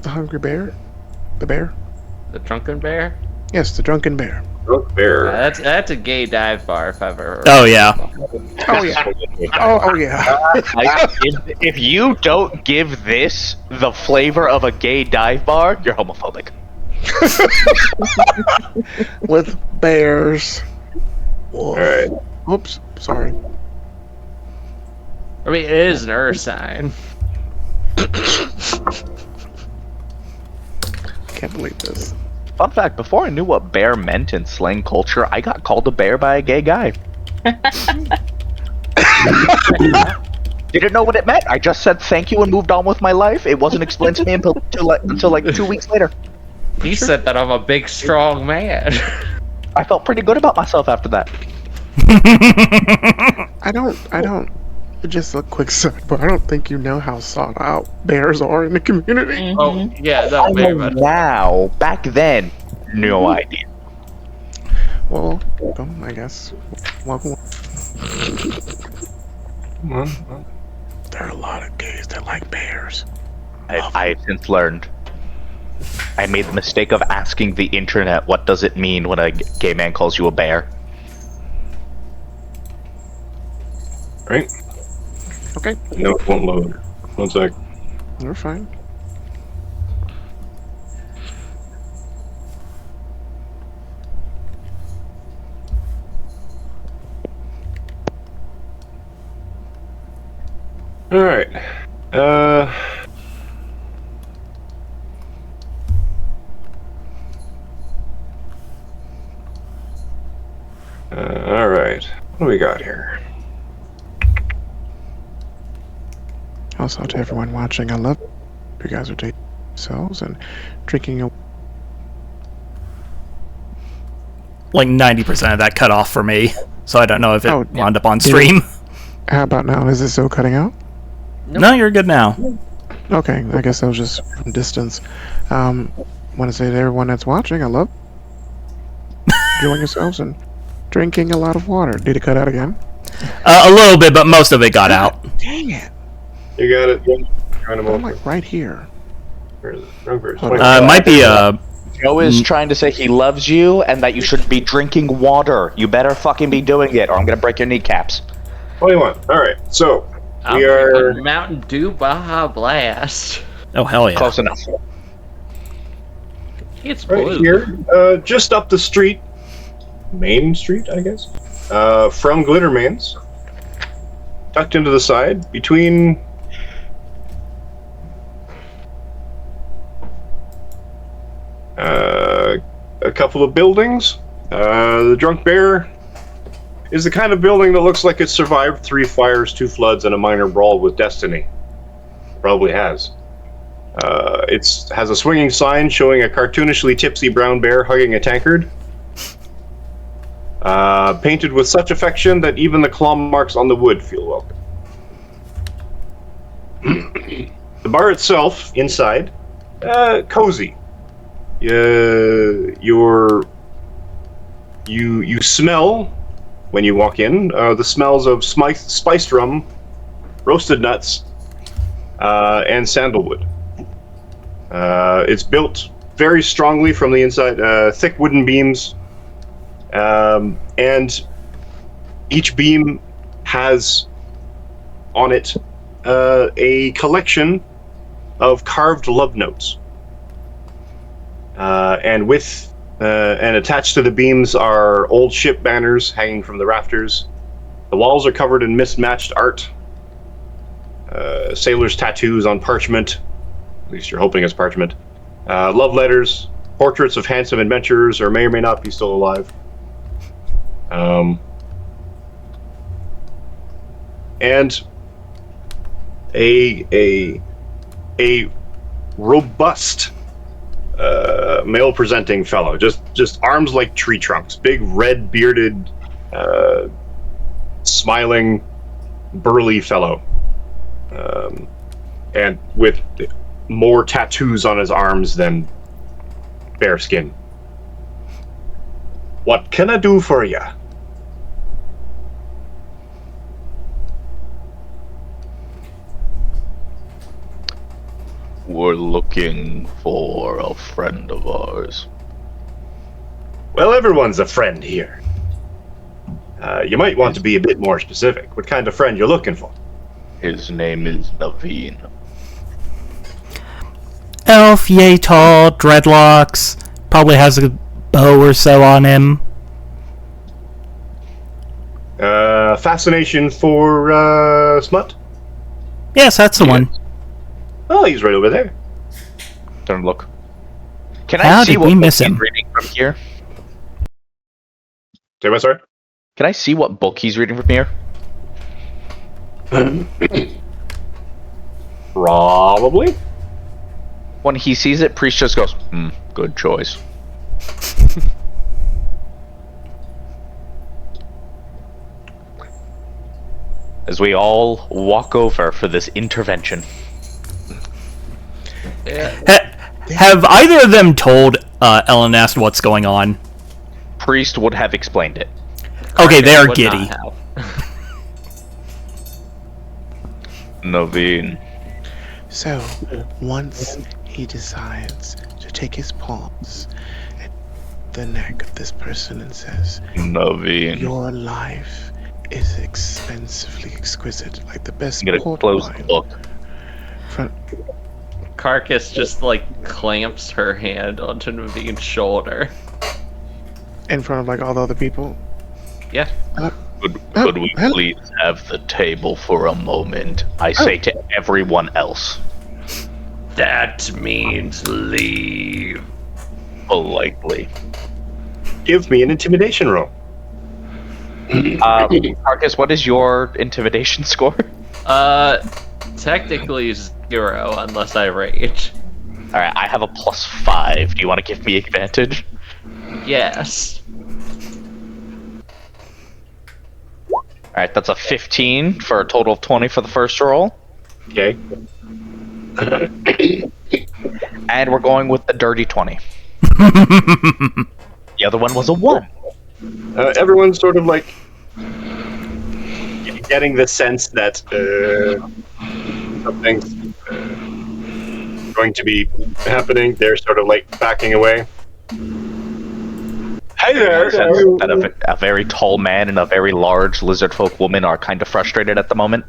the hungry bear, the bear. The drunken bear. Yes, the drunken bear. Drunk Bear. That's a gay dive bar if I've ever. Oh, yeah. Oh yeah. Oh yeah. If you don't give this the flavor of a gay dive bar, you're homophobic. With bears. Wolf. Alright. Oops. Sorry. I mean, it is an earth sign. Can't believe this. Fun fact, before I knew what bear meant in slang culture, I got called a bear by a gay guy. Didn't know what it meant. I just said thank you and moved on with my life. It wasn't explained to me until like 2 weeks later. He said that I'm a big, strong man. I felt pretty good about myself after that. I don't. Just a quick sidebar. I don't think you know how sought out bears are in the community. Oh, yeah, no, I very know much. now. Back then, no idea. Well, welcome, I guess. Welcome. There are a lot of gays that like bears. I have since learned. I made the mistake of asking the internet what does it mean when a gay man calls you a bear. Right? Okay, No, it won't load. 1 sec. we're fine. Alright. Alright. What do we got here? Also, to everyone watching, I love you guys are taking yourselves and drinking a. Like 90% of that cut off for me, so I don't know if it Oh, wound up on stream. How about now? Is it still cutting out? No, you're good now. Okay, I guess that was just from distance. Want to say to everyone that's watching, I love enjoying yourselves and drinking a lot of water. Did it cut out again? A little bit, but most of it got out. Dang it! You got it. Trying to I'm move. like right here. Where is it? Wrong version. Hold Wait, on. It might be Joe is trying to say he loves you and that you should be drinking water. You better fucking be doing it, or I'm gonna break your kneecaps. 21. All right. So I'm we are. drinking Mountain Dew Baja Blast. Oh hell yeah! Close enough. It's Right blue. here, just up the street, Main Street, I guess, from Glittermains, tucked into the side, between a couple of buildings. The Drunk Bear is the kind of building that looks like it survived 3 fires, 2 floods, and a minor brawl with Destiny. Probably has. It has a swinging sign showing a cartoonishly tipsy brown bear hugging a tankard. Painted with such affection that even the claw marks on the wood feel welcome. The bar itself, inside, cozy. You smell when you walk in the smells of spiced rum, roasted nuts, and sandalwood. It's built very strongly from the inside, thick wooden beams, and each beam has on it a collection of carved love notes. And attached to the beams are old ship banners hanging from the rafters. The walls are covered in mismatched art. Sailors' tattoos on parchment. At least you're hoping it's parchment. Love letters, portraits of handsome adventurers, or may not be still alive. And a robust male-presenting fellow, just arms like tree trunks, big red bearded, smiling, burly fellow, and with more tattoos on his arms than bare skin. What can I do for ya? We're looking for a friend of ours. Well, everyone's a friend here. You might want to be a bit more specific. What kind of friend you're looking for? His name is Naveen. Elf, yay tall, dreadlocks, probably has a bow or so on him. Fascination for smut? Yes, that's the one. Oh, he's right over there. Don't look. Can How I see did what we book miss he's him? reading from here? Say what, sorry? Can I see what book he's reading from here? Probably. When he sees it, Priest just goes, good choice. As we all walk over for this intervention. Have either of them told Ellen asked what's going on? Priest would have explained it. Okay, they are Would giddy. not have. Naveen. So, once he decides to take his paws at the neck of this person and says, Naveen. your life is expensively exquisite, like the best I'm gonna port close the wine. book. Front, Carcass just clamps her hand onto Naveen's shoulder. in front of like all the other people. Yeah. Could we please have the table for a moment? I say to everyone else. That means leave. Politely. Give me an intimidation roll. Marcus, what is your intimidation score? technically 0 unless I rage. Alright, I have a +5. Do you want to give me advantage? Yes. Alright, that's a 15 for a total of 20 for the first roll. Okay. And we're going with the dirty 20. The other one was a 1. Everyone's sort of like getting the sense that something's going to be happening. They're sort of like backing away. Hey there! That a very tall man and a very large lizard folk woman are kind of frustrated at the moment.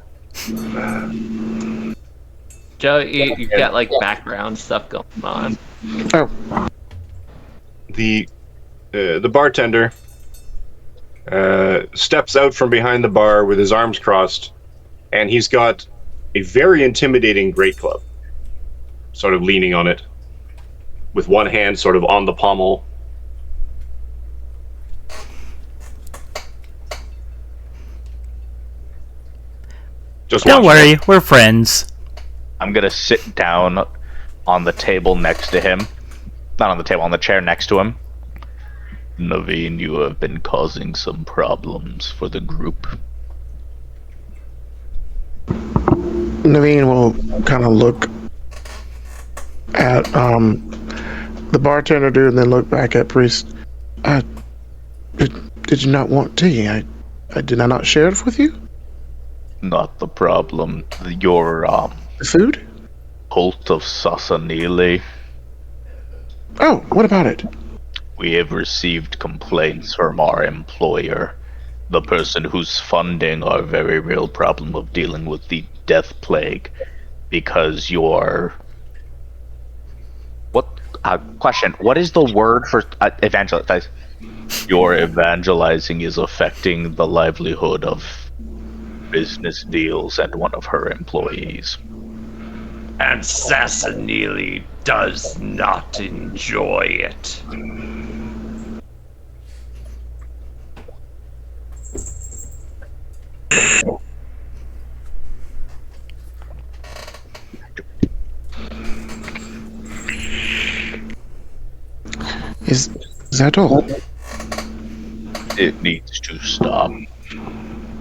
Joe, you've got like background stuff going on. Oh, The bartender steps out from behind the bar with his arms crossed, and he's got a very intimidating great club, sort of leaning on it, with one hand sort of on the pommel. Just Don't watch worry, we're friends. I'm gonna sit down on the table next to him. Not on the table, on the chair next to him. Naveen, you have been causing some problems for the group. Naveen will kind of look at the bartender dude and then look back at Priest. Did you not want tea? Did I not share it with you? Not the problem. Your The food? cult of Sasanili. Oh, what about it? We have received complaints from our employer, the person who's funding our very real problem of dealing with the death plague, because your... question, what is the word for evangelize? Your evangelizing is affecting the livelihood of business deals and one of her employees. And Sassanili does not enjoy it. Is that all? It needs to stop.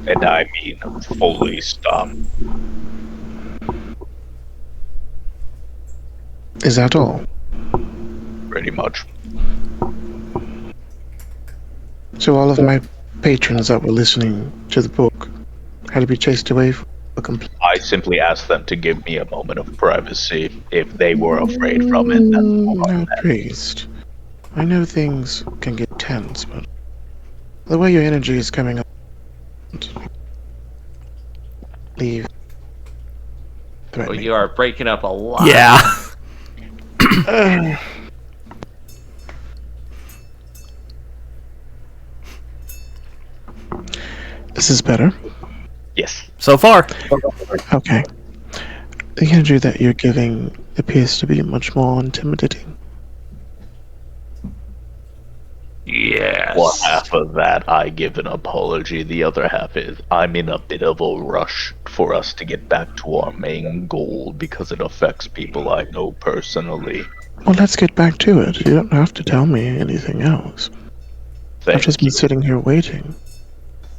And I mean fully stop. Is that all? Pretty much. So all of my patrons that were listening to the book had to be chased away for a complaint. I simply asked them to give me a moment of privacy. If they were afraid from it, that's No, Priest. I know things can get tense, but the way your energy is coming up, leave. Well, Threatening. you are breaking up a lot. Yeah. This is better. yes. So far. Okay. The energy that you're giving appears to be much more intimidating. Yes. One half of that I give an apology, the other half is I'm in a bit of a rush for us to get back to our main goal because it affects people I know personally. Well, let's get back to it. You don't have to tell me anything else. I've just been sitting here waiting.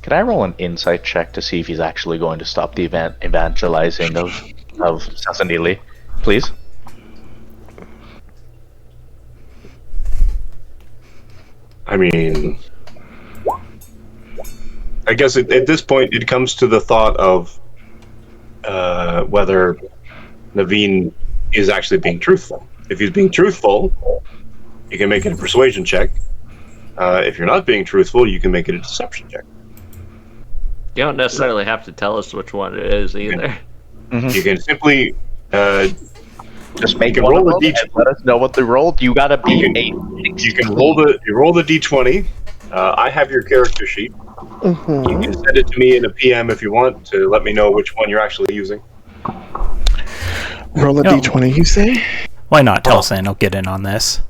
Can I roll an insight check to see if he's actually going to stop the evangelizing of Sasanili, please? I mean, I guess at this point it comes to the thought of whether Naveen is actually being truthful. If he's being truthful, you can make it a persuasion check. If you're not being truthful, you can make it a deception check. You don't necessarily have to tell us which one it is either. You can simply Just make You can one roll of the them and let us know what they rolled. You gotta be you can roll the d20. I have your character sheet. You can send it to me in a PM if you want to let me know which one you're actually using. Roll a No. d20, you say? Why not? Telsan will get in on this.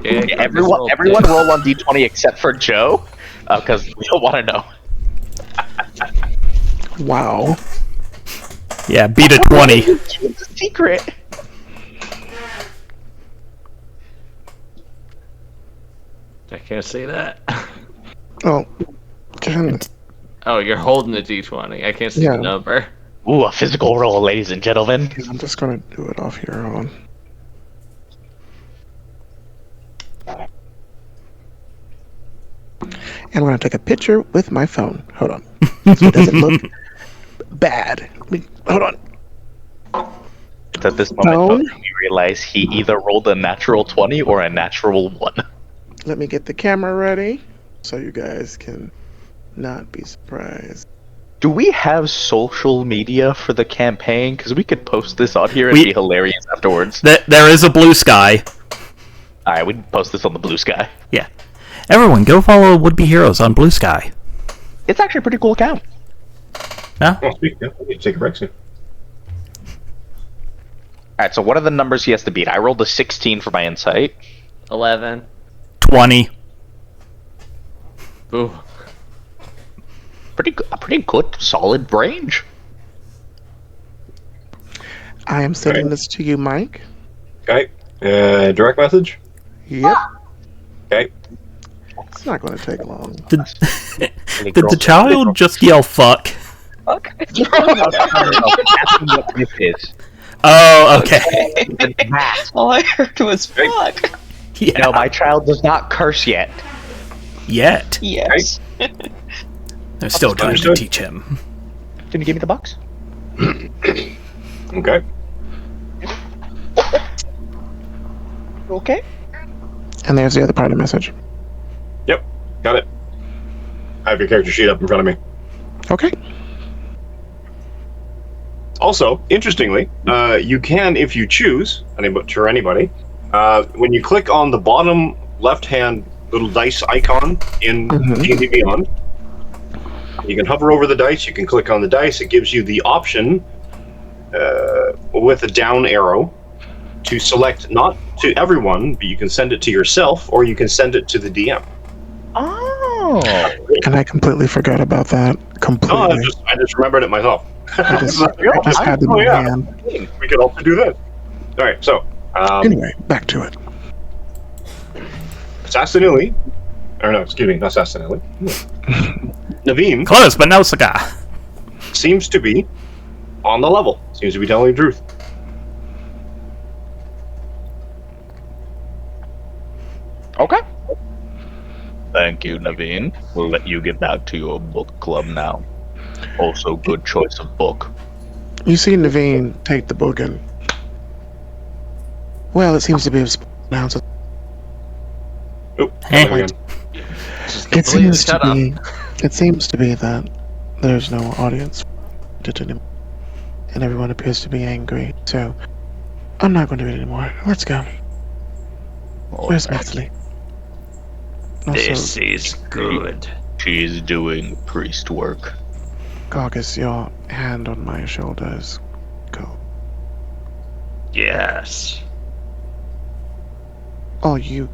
Everyone roll on d20 except for Joe, because we don't want to know. Wow. Yeah, beat a 20. It's a secret. I can't see that. Oh, can Oh, you're holding the D20. I can't see Yeah. the number. Ooh, a physical roll, ladies and gentlemen. I'm just gonna do it off here. Hold on. And I'm gonna take a picture with my phone. Hold on. So it doesn't look bad. Hold on. It's at this moment Phone? you realize he either rolled a natural 20 or a natural 1. Let me get the camera ready so you guys can not be surprised. Do we have social media for the campaign? Because we could post this on here and We- be hilarious afterwards. There is a blue sky. Alright, we can post this on the Blue Sky. Yeah. Everyone, go follow Would Be Heroes on Blue Sky. It's actually a pretty cool account. Huh? Oh, speak. Yeah, I need to take a break soon. Alright, so what are the numbers he has to beat? I rolled a 16 for my insight. 11. 20. Boo. A pretty good, solid range. I am sending Okay. this to you, Mike. Okay. Direct message. Yep. Okay. It's not going to take long. Did the child just yell fuck? Okay. Asking what this is. Oh, okay. That. All I heard was fuck. Yeah. No, my child does not curse yet. Yet. Yes. There's still time to Understood. teach him. Can you give me the box? Okay. Okay. And there's the other part of the message. Yep. Got it. I have your character sheet up in front of me. Okay. Also, interestingly, you can, if you choose, anybody, when you click on the bottom left-hand little dice icon in Mhm. D&D Beyond, you can hover over the dice, you can click on the dice, it gives you the option with a down arrow to select not to everyone, but you can send it to yourself, or you can send it to the DM. Oh. And I completely forgot about that. No, Completely. I just remembered it myself. I just had them Oh, in yeah. my hand. We could also do that. All right, so Anyway, back to it. Sassanilli, or no, excuse me, not Sassanilli. Naveen Close, but no cigar. seems to be on the level. Seems to be telling the truth. Okay. Thank you, Naveen. We'll let you get back to your book club now. Also, good choice of book. You see Naveen take the book and... Well, it seems to be now. So Oh, Hey. again. Just it completely seems to shut up. be... It seems to be that there's no audience anymore. And everyone appears to be angry. So, I'm not going to read anymore. Let's go. Where's Methley? Also, is good. She's doing priest work. Caucus, your hand on my shoulders. Go. Yes. Oh, you...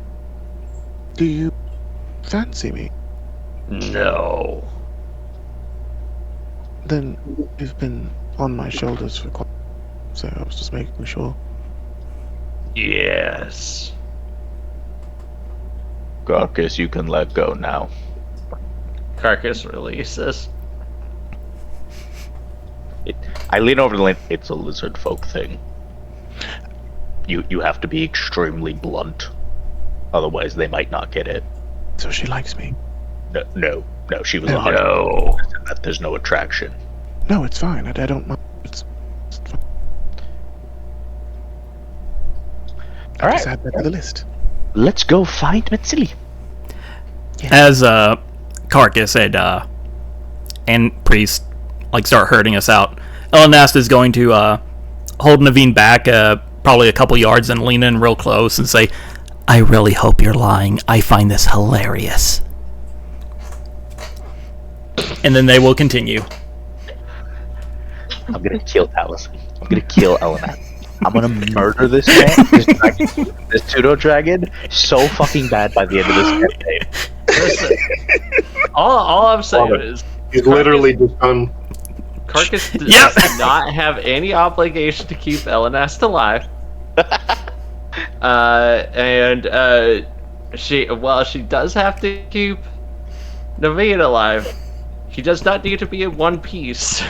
Do you fancy me? No. Then you've been on my shoulders for quite... So I was just making sure. Yes. Carcass, you can let go now. Carcass releases. I lean over the lane. It's a lizard folk thing. You have to be extremely blunt. Otherwise, they might not get it. So she likes me. No, she was No. 100% that there's no attraction. No, it's fine. I don't mind. It's fine. All Just right, add that to the list. let's go find Metsili. As Carcass and Priest start herding us out, Elenast is going to hold Naveen back probably a couple yards and lean in real close and say, "I really hope you're lying. I find this hilarious." And then they will continue. I'm gonna kill Allison. I'm gonna kill Elena. I'm gonna murder this man, this pseudo dragon, so fucking bad by the end of this campaign. Listen, all I'm saying Love it. is He's literally just done Carcass does Yep. not have any obligation to keep Elenast alive. And she does have to keep Naveen alive. She does not need to be in one piece.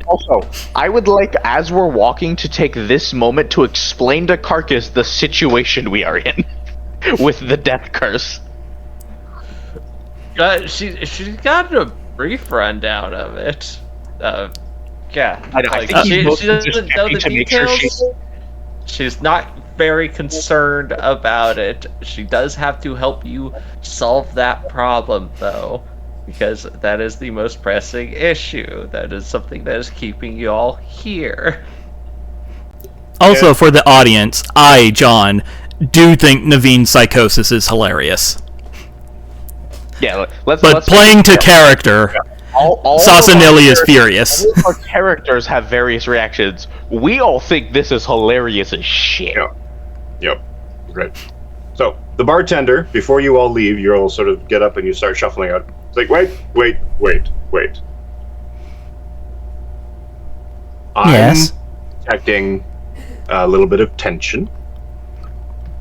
Also, I would like, as we're walking, to take this moment to explain to Carcass the situation we are in with the death curse. She's got a brief rundown of it. Yeah, I think he's mostly doesn't just know checking the to make sure details. She's not very concerned about it. She does have to help you solve that problem, though, because that is the most pressing issue. That is something that is keeping you all here. Also, for the audience, I, John, do think Naveen's psychosis is hilarious. Yeah, let's. But playing to character, all Sasanili is of furious. all of our characters have various reactions. We all think this is hilarious as shit. Yep. Great. So, the bartender, before you all leave, you all sort of get up and you start shuffling out. It's like, wait. Yes. I'm detecting a little bit of tension,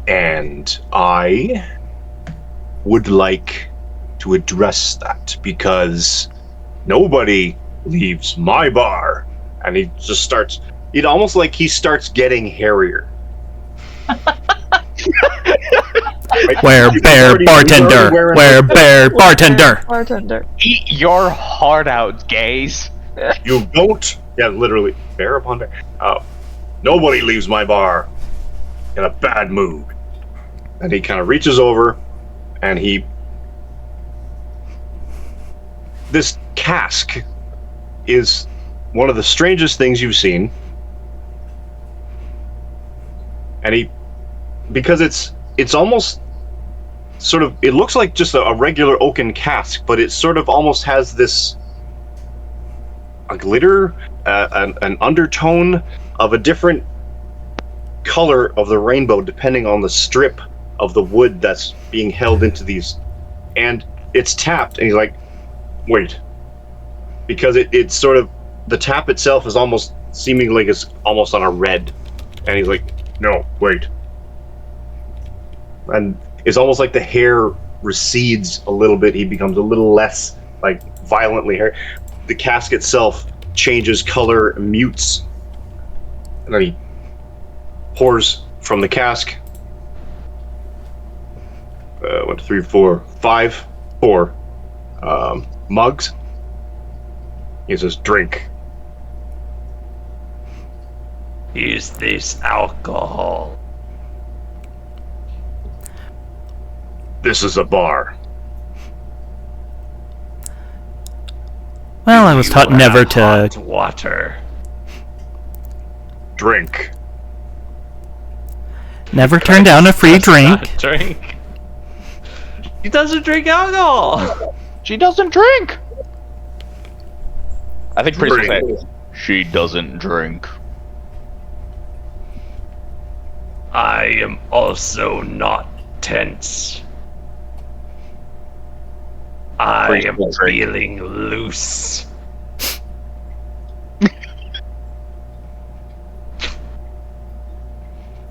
and I would like to address that because nobody leaves my bar. And he just starts, it almost like he starts getting hairier. Where bear bartender? Where bear bartender? Bartender. Eat your heart out, gays. You don't, yeah, literally, bear upon bear. Nobody leaves my bar in a bad mood. And he kind of reaches over and this cask is one of the strangest things you've seen. And because it's almost sort of, it looks like just a regular oaken cask, but it sort of almost has a glitter, an undertone of a different color of the rainbow depending on the strip of the wood that's being held into these. And it's tapped, and he's like, wait. Because it's sort of, the tap itself is almost seeming like it's almost on a red. And he's like, no, wait. And it's almost like the hair recedes a little bit. He becomes a little less, like, violently hair. The cask itself changes color, mutes. And then he pours from the cask. 1, 2, 3, 4, 5, 4 mugs. He says, drink. Is this alcohol? This is a bar. Well, I was taught You never have to. hot water. Drink. Never turn down a free Does drink. not drink. He doesn't drink alcohol. She doesn't drink. I think Priest will Drink. say, she doesn't drink. I am also not tense. I Priest am will drink. feeling loose.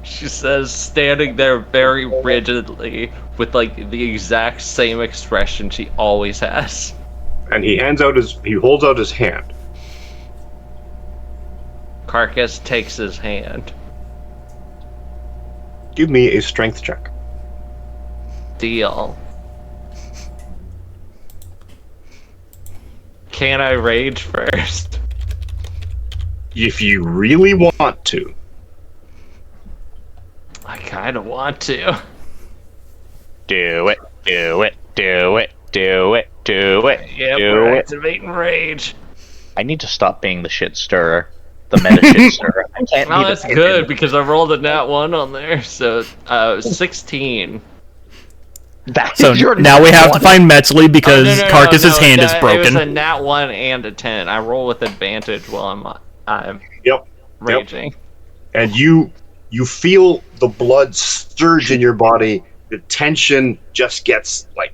She says, standing there very rigidly with like the exact same expression she always has. And he holds out his hand. Carcass takes his hand. Give me a strength check. Deal. Can I rage first? If you really want to. I kind of want to. Do it, do it, do it, do it, do it, Yep, do we're it. activating rage. I need to stop being the shit stirrer. The meta shit stirrer. I can't Well, be that's the good because I rolled a nat 1 on there, so 16. That's So your now we have to one. find Metzley because Oh, no, Carcass's hand is It was a broken. nat 1 and a 10. I roll with advantage while I'm Yep. raging. And you feel the blood surge in your body. The tension just gets like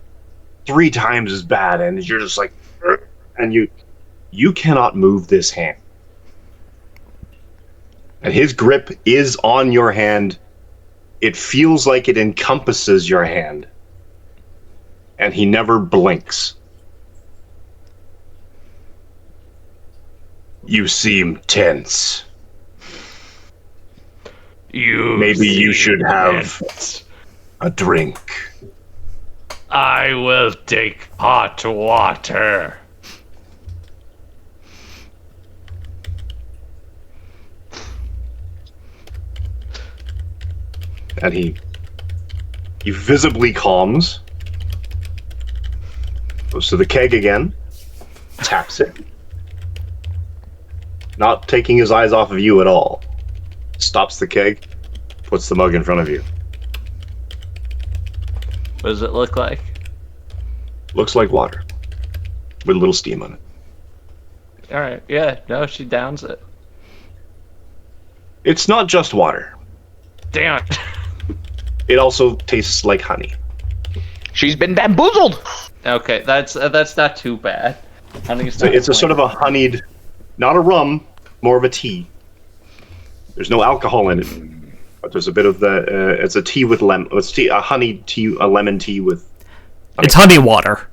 3 times as bad, and you're just like, "Ugh," and you cannot move this hand. And his grip is on your hand. It feels like it encompasses your hand. And he never blinks. You seem tense. Maybe you should have a drink. I will take hot water. And he visibly calms. Goes to the keg again. Taps it. Not taking his eyes off of you at all. Stops the keg. Puts the mug in front of you. What does it look like? Looks like water. With a little steam on it. Alright, yeah, no, she downs it. It's not just water. Damn it. It also tastes like honey. She's been bamboozled! Okay, that's not too bad. Honey's So not it's a sort of a honeyed, not a rum, more of a tea. There's no alcohol in it, but there's a bit of the. It's a tea with lemon. It's tea, a honey tea, a lemon tea with. It's honey water.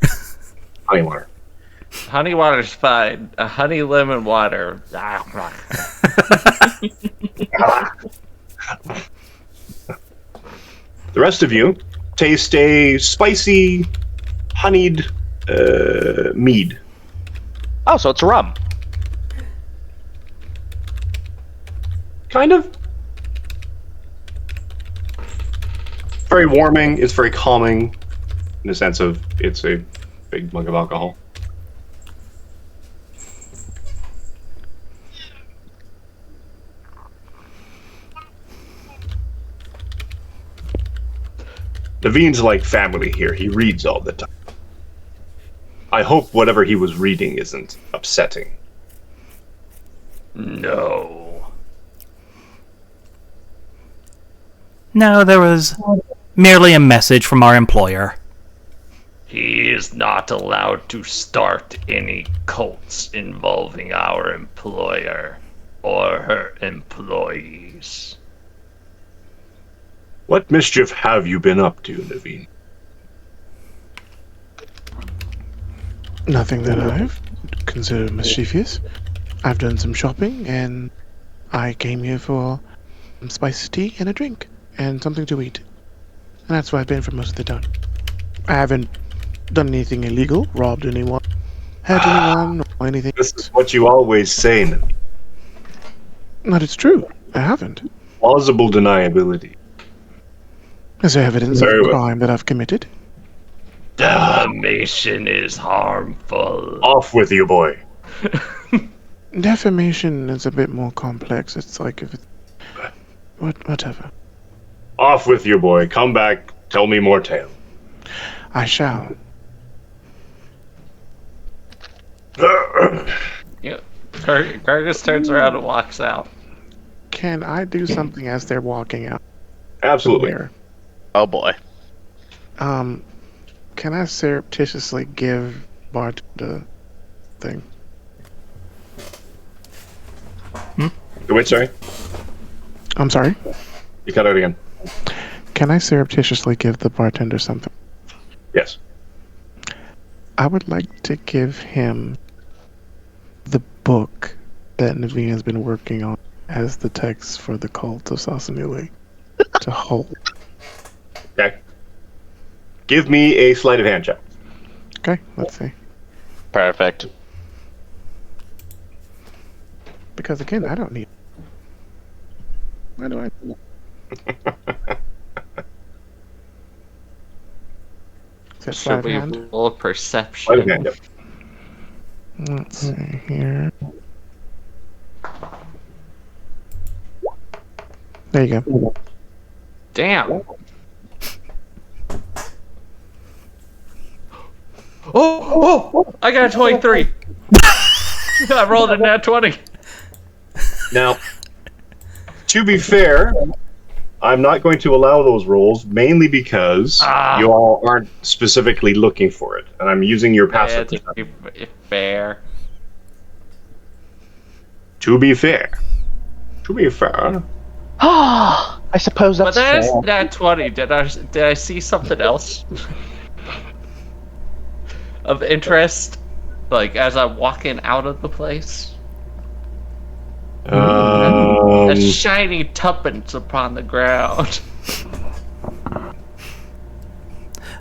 Honey water. Honey water's fine. A honey lemon water. The rest of you taste a spicy, honeyed mead. Oh, so it's rum. Kind of. Very warming. It's very calming, in the sense of it's a big mug of alcohol. Naveen's like family here. He reads all the time. I hope whatever he was reading isn't upsetting. No. No, there was merely a message from our employer. He is not allowed to start any cults involving our employer or her employees. What mischief have you been up to, Naveen? Nothing that I've considered mischievous. I've done some shopping, and I came here for some spiced tea and a drink, and something to eat. And that's where I've been for most of the time. I haven't done anything illegal, robbed anyone, hurt anyone, or anything. This is what you always say, Naveen. But it's true. I haven't. Plausible deniability. Is there evidence Very of a well. crime that I've committed? Defamation is harmful. Off with you, boy. Defamation is a bit more complex. It's like if it's... Whatever. Off with you, boy. Come back. Tell me more tale. I shall. Yeah. Gargus turns around and walks out. Can I do something as they're walking out? Absolutely. Where? Oh boy. Can I surreptitiously give Bart the thing? Wait, sorry. I'm sorry? You cut out again. Can I surreptitiously give the bartender something? Yes. I would like to give him the book that Naveen has been working on as the text for the cult of Sassanuli to hold. Okay. Give me a sleight of hand check. Okay, let's see. Perfect. Because again, I don't need. Why do I? Is that sleight Should of we hand? roll Sleight of perception? hand, yep. Let's see here. There you go. Damn. Oh! I got a 23. I rolled a nat 20. Now, to be fair, I'm not going to allow those rolls, mainly because you all aren't specifically looking for it, and I'm using your Yeah, passive to perception. be fair. To be fair, Ah, I suppose But that's that is fair. nat 20. Did I see something else of interest? Like as I'm walking out of the place, a shiny tuppence upon the ground.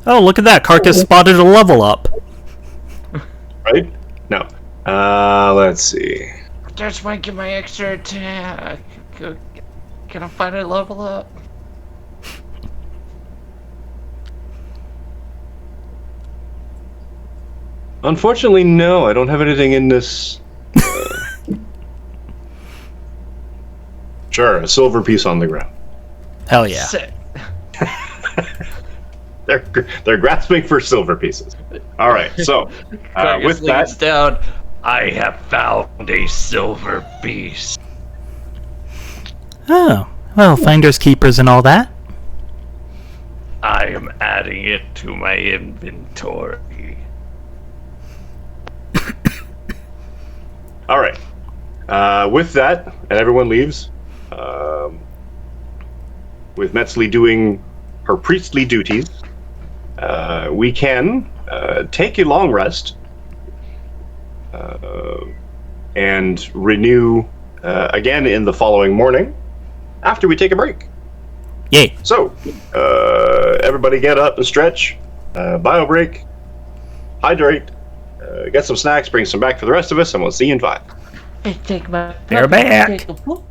Oh, look at that! Carcass spotted a level up. right? No. Let's see. Just might get my extra attack. Can I find a level up? Unfortunately, no. I don't have anything in this. Sure, a silver piece on the ground. Hell yeah! Sick. They're grasping for silver pieces. All right, so with With leads that, down. I have found a silver piece. Oh, well, finders keepers and all that. I am adding it to my inventory. all right. With that, and everyone leaves. With Metzley doing her priestly duties, we can take a long rest and renew again in the following morning after we take a break. Yay! So, everybody get up and stretch, bio break, hydrate, get some snacks, bring some back for the rest of us, and we'll see you in 5. Take my. They're back. Take a poop.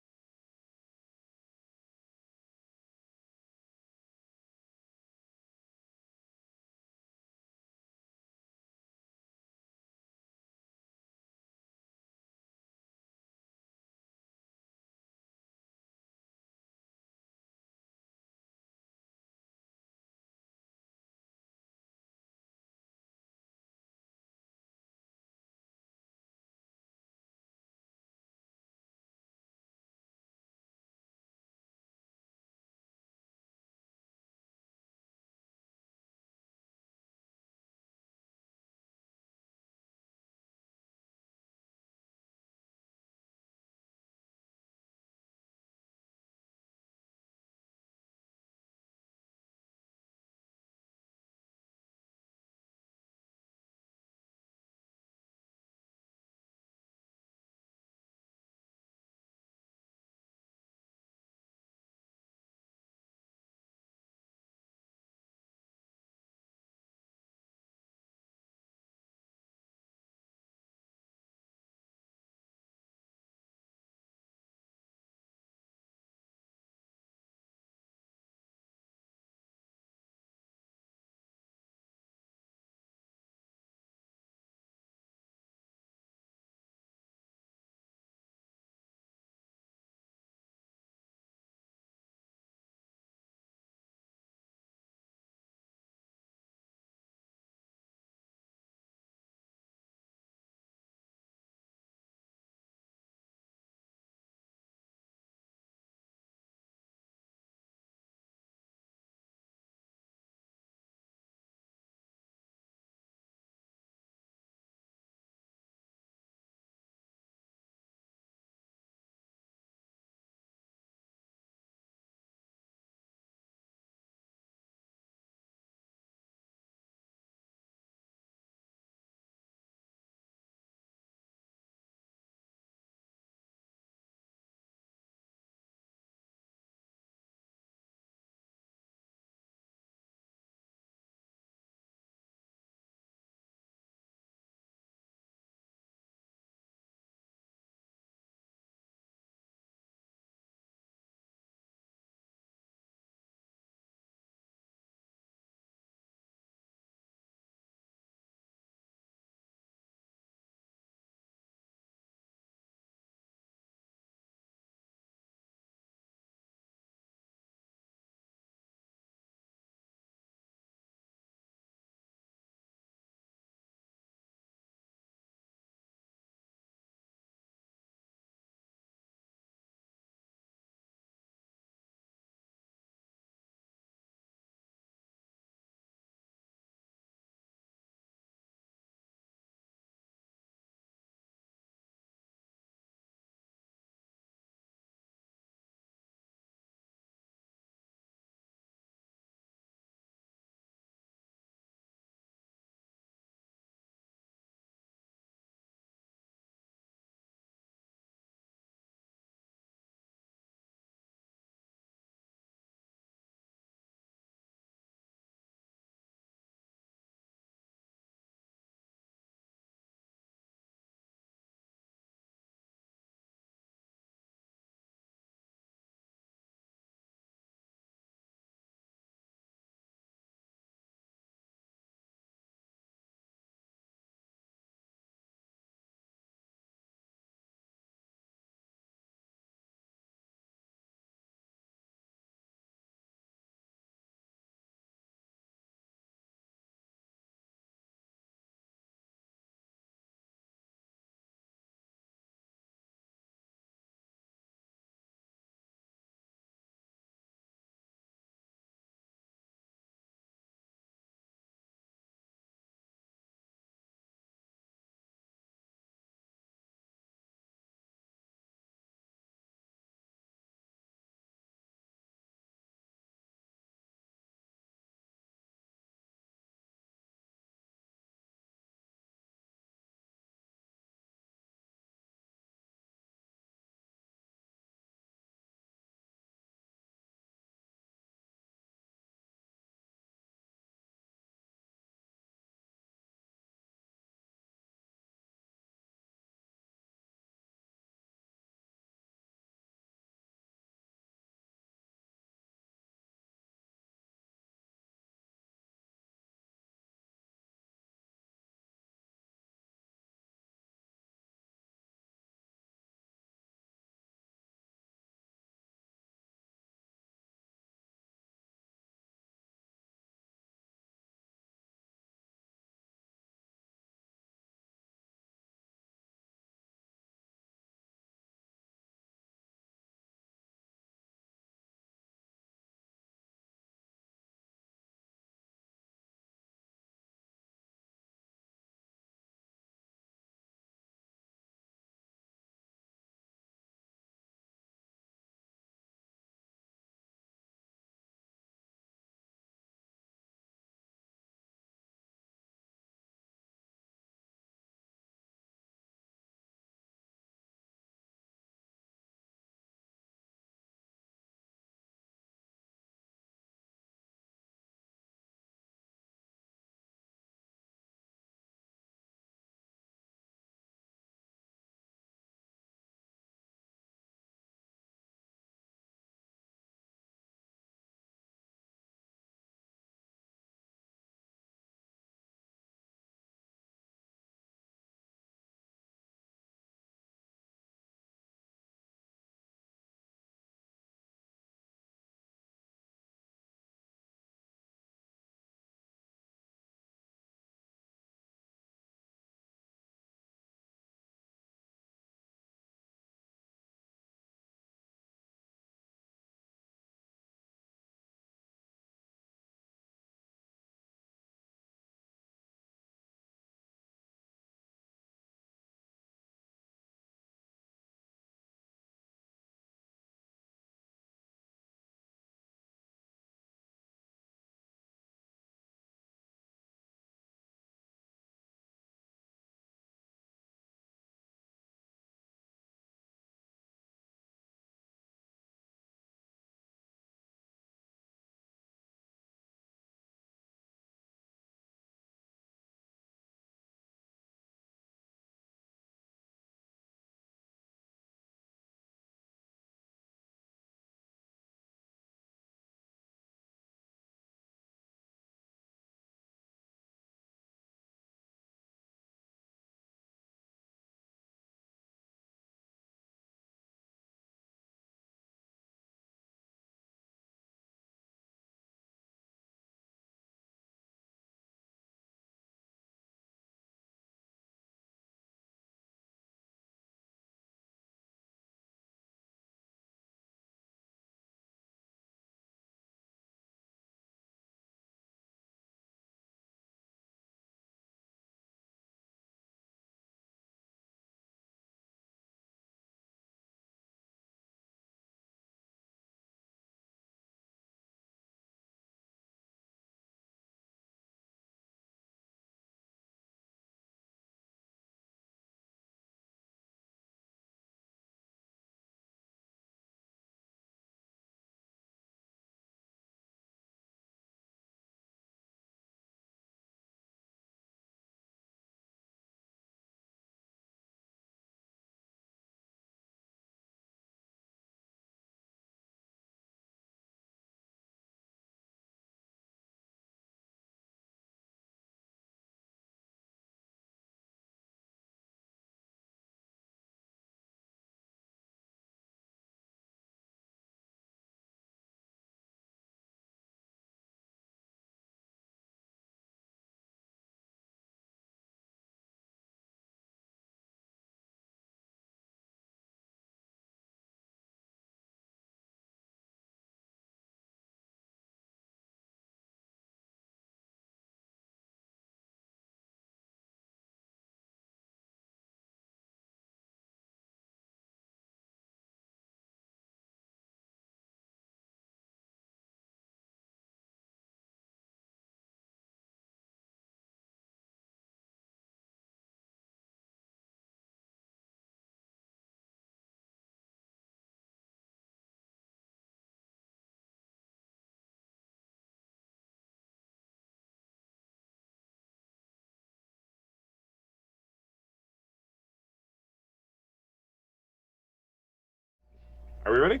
we ready?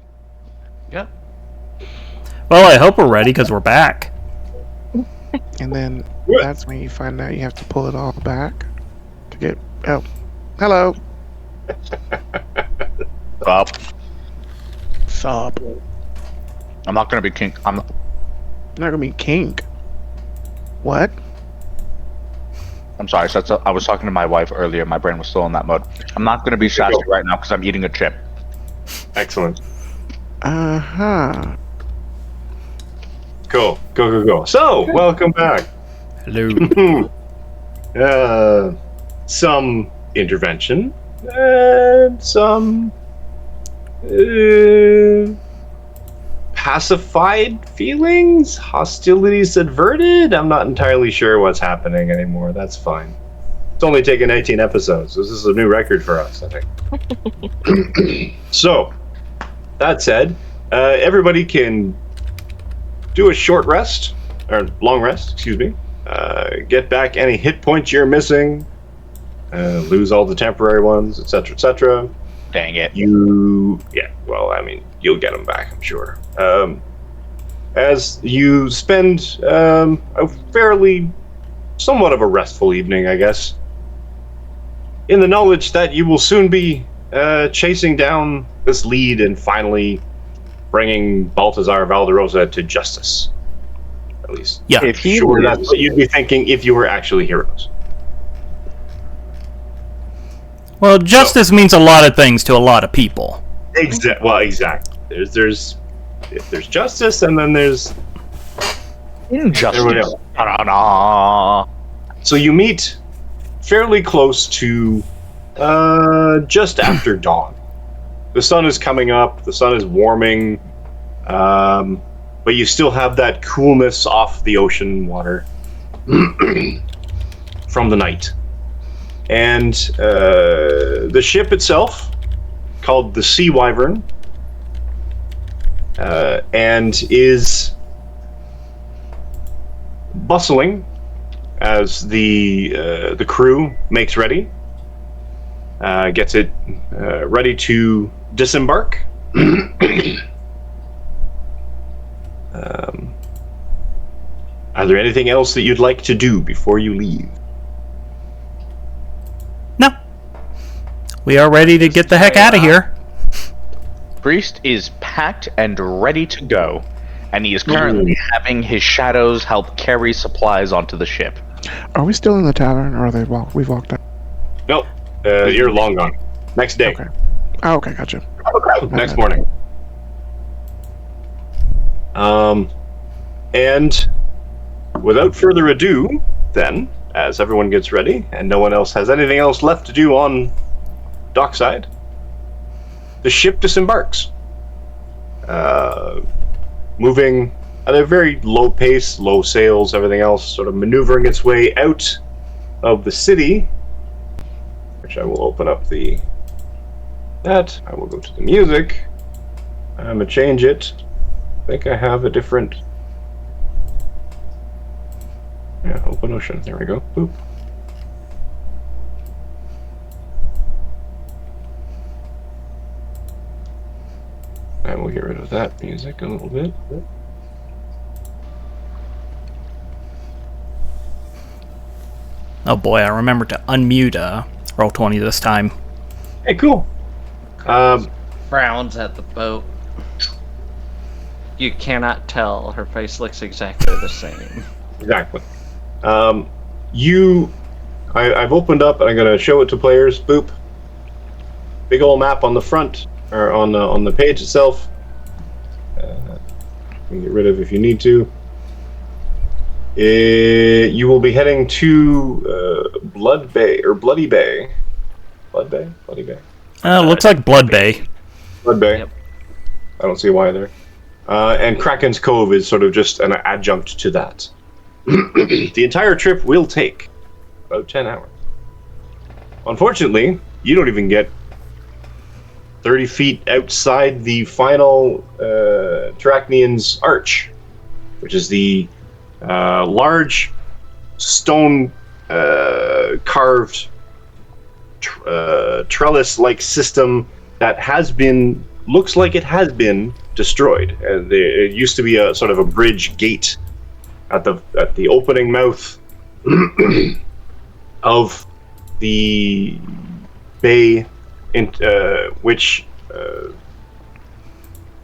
Yeah. Well, I hope we're ready because we're back. And then What? that's when you find out you have to pull it all back to get. Oh, hello. Up. Sup. I'm not gonna be king. I'm not, You're not gonna be kink. What? I'm sorry. So I was talking to my wife earlier. My brain was still in that mode. I'm not gonna be sassy right now because I'm eating a chip. Excellent. Uh-huh. Cool. Go. So, welcome back. Hello. Some intervention and some pacified feelings, hostilities averted. I'm not entirely sure what's happening anymore. That's fine. It's only taken 18 episodes. This is a new record for us, I think. So, that said, everybody can do a short rest, or long rest, excuse me. Get back any hit points you're missing, lose all the temporary ones, etc., etc. Dang it. You'll get them back, I'm sure. As you spend a fairly, somewhat of a restful evening, I guess, in the knowledge that you will soon be chasing down this lead and finally bringing Baltazar Valderosa to justice. At least. Yeah. If he Sure, lives- that's what you'd be thinking if you were actually heroes. Well, justice means a lot of things to a lot of people. Exactly. There's justice, and then there's Injustice. everybody else. Ta-da-da. So you meet fairly close to just after dawn. The sun is coming up. The sun is warming, but you still have that coolness off the ocean water from the night. And the ship itself, called the Sea Wyvern, and is bustling as the crew makes ready, gets it ready to disembark. Are there anything else that you'd like to do before you leave? No. We are ready to get the heck out of here. Priest is packed and ready to go, and he is currently having his shadows help carry supplies onto the ship. Are we still in the tavern, or we've walked out? Nope. You're long gone. Next day. Okay. Oh, okay, gotcha. Next morning. And without further ado, then, as everyone gets ready, and no one else has anything else left to do on dockside, the ship disembarks. Moving at a very low pace, low sails, everything else, sort of maneuvering its way out of the city, which I will open up that. I will go to the music. I'm going to change it. I think I have a different... Yeah, open ocean. There we go. Boop. I will get rid of that music a little bit. Oh boy, I remember to unmute Roll20 this time. Hey, cool. Frowns at the boat. You cannot tell. Her face looks exactly the same. Exactly. I've opened up and I'm going to show it to players. Boop. Big old map on the front, or on the page itself. You can get rid of if you need to. You will be heading to Bloody Bay. Bloody Bay. Looks like Blood Bay. Blood Bay. Yep. I don't see why there. And Kraken's Cove is sort of just an adjunct to that. The entire trip will take about 10 hours. Unfortunately, you don't even get 30 feet outside the final Terracnian's Arch, which is the large stone carved trellis-like system that has been looks like it has been destroyed. It used to be a sort of a bridge gate at the opening mouth of the bay, which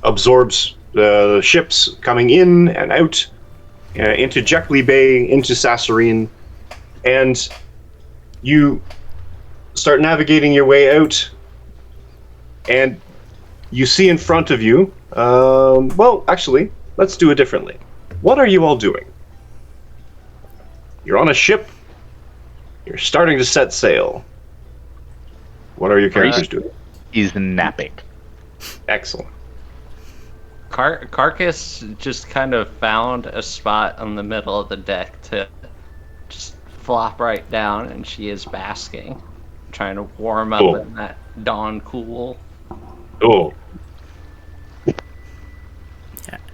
absorbs the ships coming in and out into Jekyll Bay, into Sasserine, and you start navigating your way out, and you see in front of you, well, actually, let's do it differently. What are you all doing? You're on a ship. You're starting to set sail. What are your characters doing? He's napping. Excellent. Carcass just kind of found a spot on the middle of the deck to just flop right down, and she is basking, trying to warm up in that dawn cool. Oh.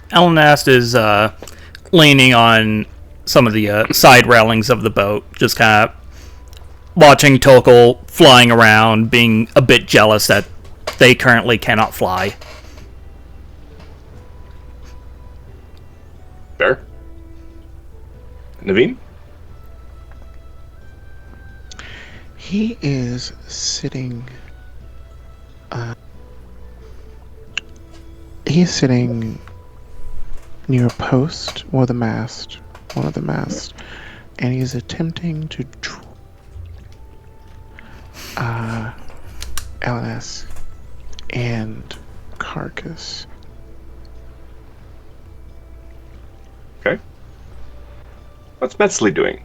Elnast is leaning on some of the side railings of the boat, just kind of watching Tokal flying around, being a bit jealous that they currently cannot fly. Fair. Naveen? He is sitting. He's sitting near a post or the mast, one of the masts, and he's attempting to LNS and Carcass. Okay. What's Metzley doing?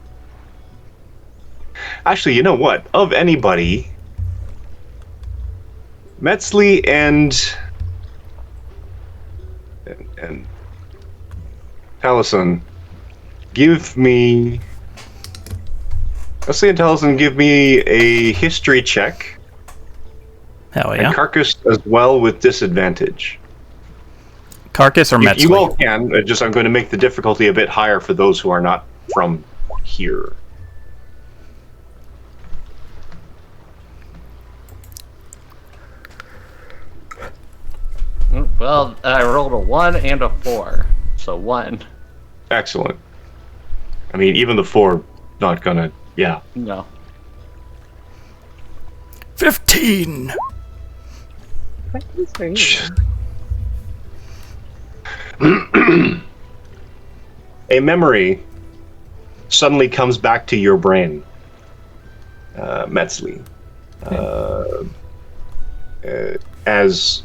Actually, you know what? Of anybody, Metzley and Taliesin, give me... Metzley and Taliesin, give me a history check. Hell yeah. And Carcass as well with disadvantage. Carcass or Metzley? You all can, just I'm going to make the difficulty a bit higher for those who are not from here. Well, I rolled a 1 and a 4, so 1. Excellent. I mean, even the 4, not gonna, yeah. No. 15! Questions for you. A memory suddenly comes back to your brain, Metzley. As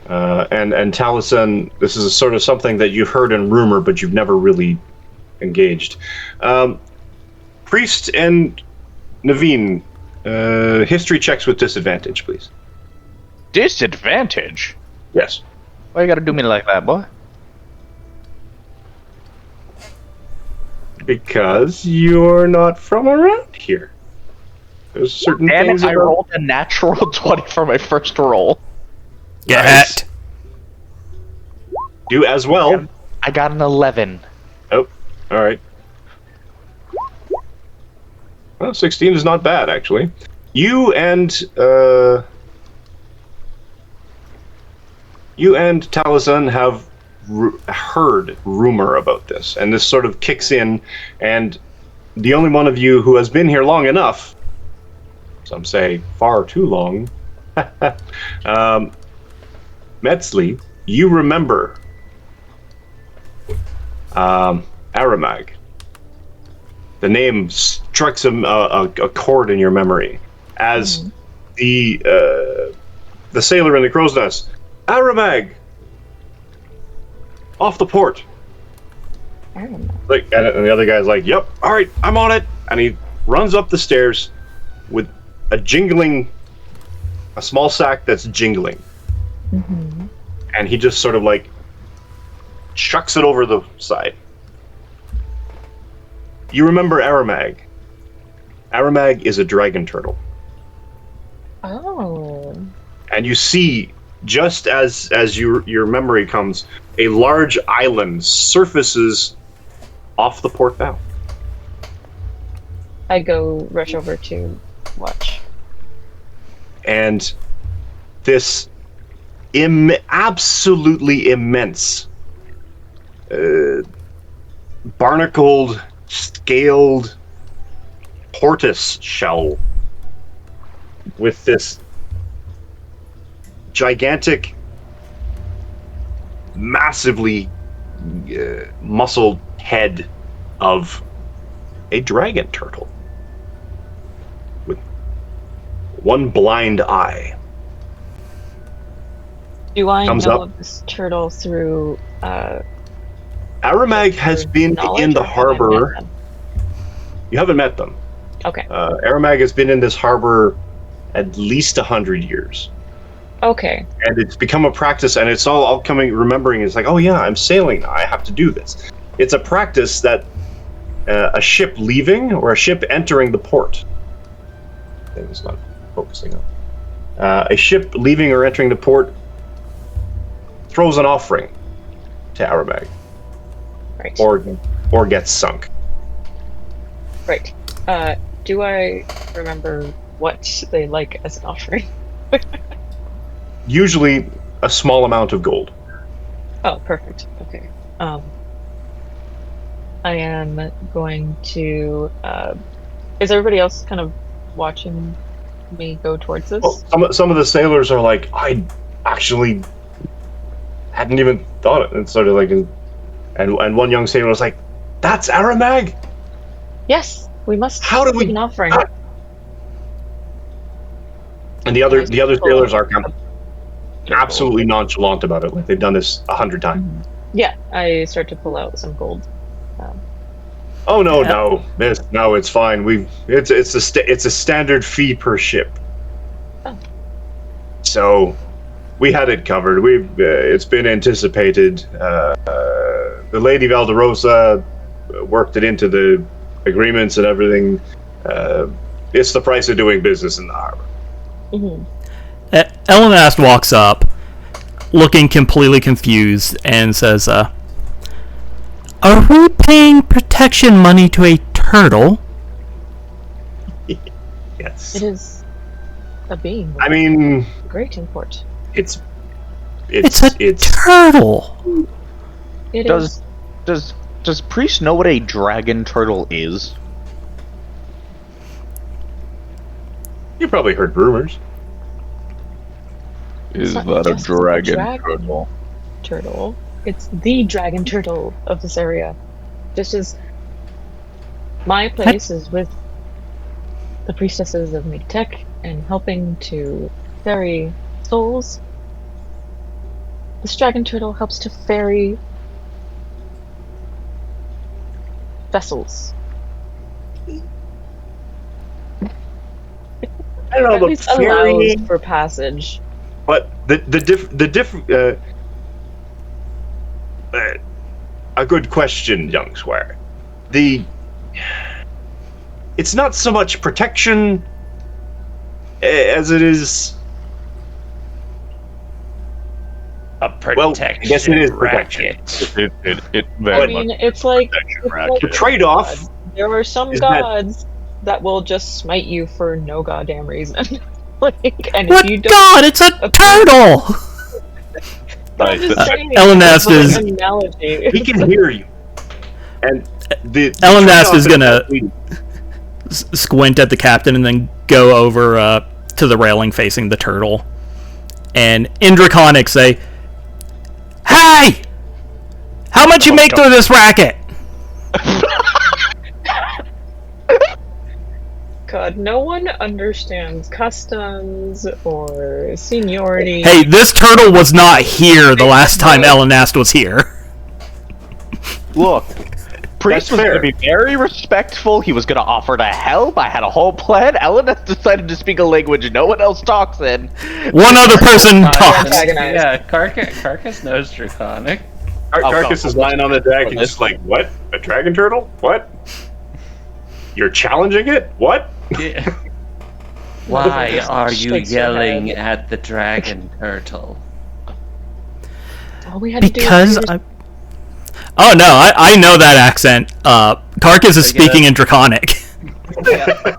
and Taliesin, this is sort of something that you've heard in rumor, but you've never really engaged. Priest and Naveen, history checks with disadvantage, please. Disadvantage? Yes. Why you gotta do me like that, boy? Because you're not from around here. There's certain Damn things it, I about... rolled a natural 20 for my first roll. Get Nice. hacked. You as well. I got an 11. Oh, alright. Well, 16 is not bad, actually. You and Taliesin have heard rumor about this, and this sort of kicks in, and the only one of you who has been here long enough, some say far too long, Metzley, you remember Aramag. The name strikes a chord in your memory as the sailor in the crow's nest. Aramag, off the port. Like, and the other guy's like, "Yep, all right, I'm on it." And he runs up the stairs with a small sack that's jingling, and he just sort of like chucks it over the side. You remember Aramag. Aramag is a dragon turtle. Oh. And you see, just as your memory comes, a large island surfaces off the port bow. I go rush over to watch. And this absolutely immense, barnacled, scaled tortoise shell with this gigantic, massively muscled head of a dragon turtle with one blind eye. Do I Comes know up. of this turtle through Aramag has been knowledge, in the or have I met harbor. them? You haven't met them. Okay. Aramag has been in this harbor at least 100 years. Okay. And it's become a practice, and it's all coming, remembering, it's like, oh yeah, I'm sailing now, I have to do this. It's a practice that a ship leaving or a ship entering the port. Thing's not focusing on. A ship leaving or entering the port throws an offering to Aramag, Right. or gets sunk. Right. Do I remember what they like as an offering? Usually a small amount of gold. Oh, perfect. Okay. I am going to. Is everybody else kind of watching me go towards this? Well, some of the sailors are like, I actually hadn't even thought it, and sort of like, and one young sailor was like, "That's Aramag." Yes, we must. How do we- make an offering? And the other sailors are absolutely nonchalant about it, like they've done this 100 times. Yeah, I start to pull out some gold. Oh no, it's fine. It's a standard fee per ship. Oh. So we had it covered. It's been anticipated. The Lady Valderosa worked it into the agreements and everything. It's the price of doing business in the harbor. Mm-hmm. Elenast walks up, looking completely confused, and says, "Are we paying protection money to a turtle?" Yes. It is a being. I mean, of great import. it's a turtle. It Does is. does Priest know what a dragon turtle is? You probably heard rumors. Is not that a just dragon turtle? Turtle. It's the dragon turtle of this area. Just as my place is with the priestesses of Metek and helping to ferry souls, this dragon turtle helps to ferry vessels. I don't Or at know, least the ferry, allows for passage. but a good question, young squire. It's not so much protection as it is. A protection I guess it is racket. protection. It I very mean, much it's like The trade-off gods. There are some is that- gods that will just smite you for no goddamn reason. And What if you don't, god? It's a turtle! but I'm just saying, Elenast it's is- an analogy. he can hear you, and the Elenast trade-off is gonna that squint at the captain and then go over to the railing facing the turtle. And in Draconic say, "Hey! How much you make through this racket?" God, no one understands customs or seniority. Hey, this turtle was not here the last time Elenast was here. Look, Priest That's was fair. going to be very respectful. He was going to offer to help. I had a whole plan. Eleanor decided to speak a language no one else talks in. One other person talks. Antagonized. Yeah, Carcass knows Draconic. Carcass is lying on the deck and just like, what? A dragon turtle? What? You're challenging it? What? Yeah. Why are you Shakes your yelling head. at the dragon turtle? All we had to do Because was I... Oh no, I know that accent. Carcass is speaking in Draconic. I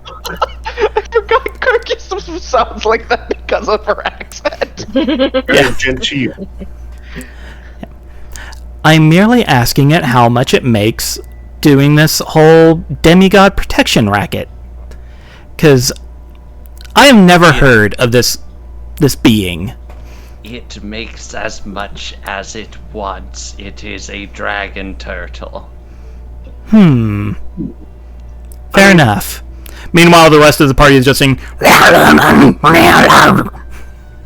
forgot Kirkus sounds like that because of her accent. Very genteel. I'm merely asking it how much it makes doing this whole demigod protection racket. Because I have never heard of this being. It makes as much as it wants. It is a dragon turtle. Fair enough. Meanwhile, the rest of the party is just saying...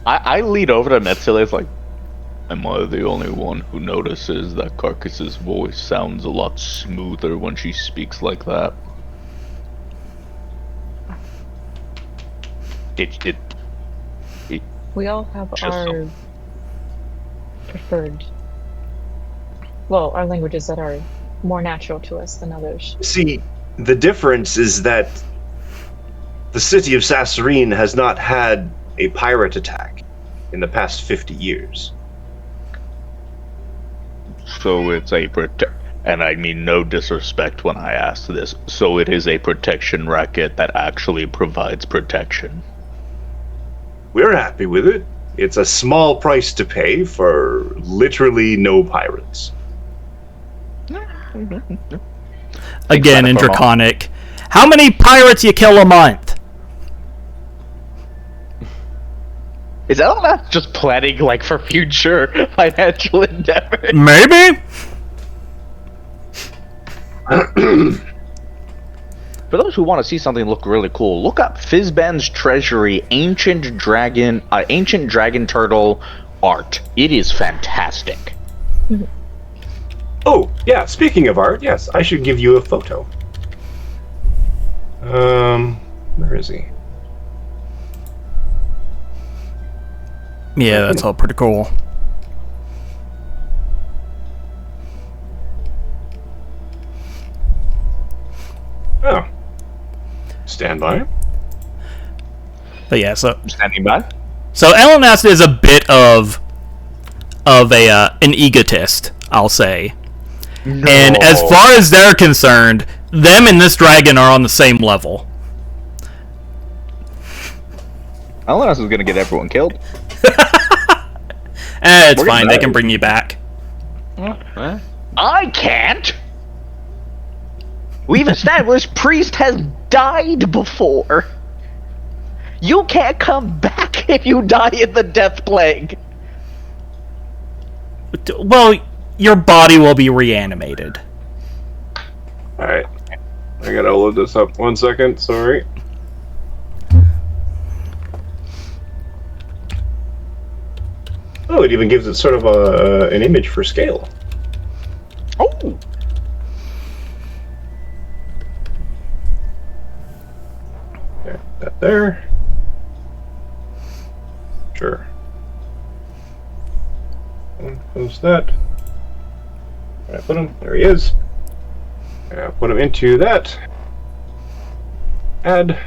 I lead over to Metsule. It's like, am I the only one who notices that Carcass's voice sounds a lot smoother when she speaks like that? It We all have Just our preferred, well, our languages that are more natural to us than others. See, the difference is that the city of Sassarine has not had a pirate attack in the past 50 years. So it's a and I mean no disrespect when I ask this. So it is a protection racket that actually provides protection. We're happy with it. It's a small price to pay for literally no pirates. Again, in Except for Draconic. How many pirates you kill a month? Is Elena just planning like for future financial endeavors? Maybe? For those who want to see something look really cool, look up Fizban's Treasury ancient dragon turtle art. It is fantastic. Oh, yeah, speaking of art, yes, I should give you a photo. Where is he? Yeah, that's all pretty cool. Oh. Stand by. But yeah, so Standing by. Elenast is a bit of an egotist, I'll say. No. And as far as they're concerned, them and this dragon are on the same level. Elena's is gonna get everyone killed. It's We're fine, gonna they die. can bring you back. I can't. We've established Priest has died before. You can't come back if you die in the Death Plague. Well, your body will be reanimated. Alright. I gotta load this up 1 second, sorry. Oh, it even gives it sort of an image for scale. Oh. Okay, that there. Sure. Close that. I put him. There he is. Put him into that. Add.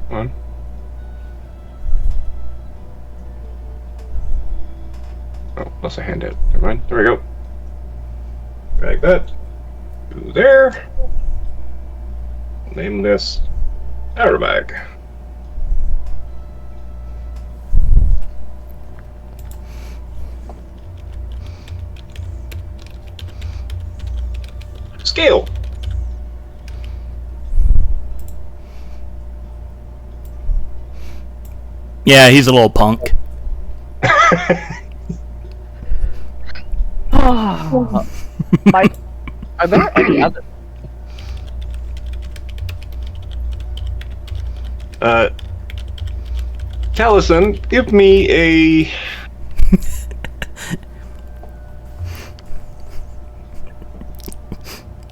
Come on. Oh, plus a handout. Never mind. There we go. Drag that. To there. Name this Airbag. Scale. Yeah, he's a little punk. Mike, are there any other? Callison, give me a.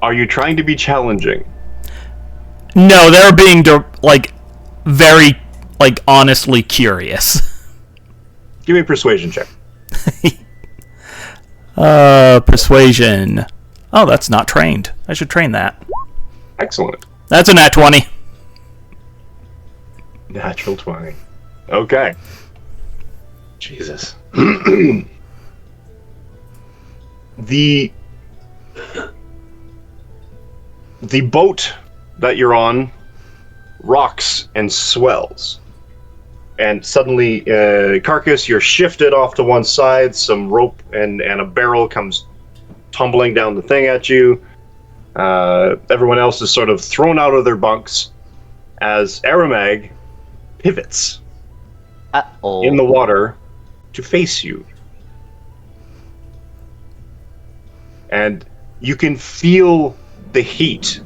Are you trying to be challenging? No, they're being very honestly curious. Give me a persuasion check. Persuasion. Oh, that's not trained. I should train that. Excellent. That's a nat 20. Natural 20. Okay. Jesus. The boat that you're on rocks and swells. And suddenly, Carcass, you're shifted off to one side, some rope and a barrel comes tumbling down the thing at you. Everyone else is sort of thrown out of their bunks as Aramag pivots in the water to face you. And you can feel the heat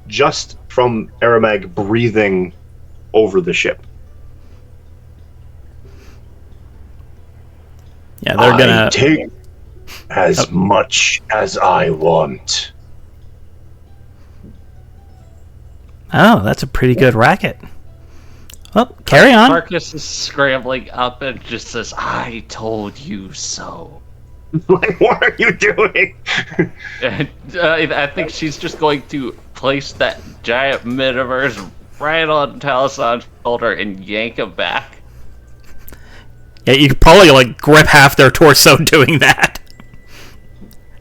just from Aramag breathing over the ship. Yeah, they're gonna take as much as I want. Oh, that's a pretty good racket. Well, carry on. Marcus is scrambling up and just says, "I told you so." Like, what are you doing? And I think she's just going to place that giant miniverse right on Talison's shoulder and yank him back. Yeah, you could probably like grip half their torso doing that.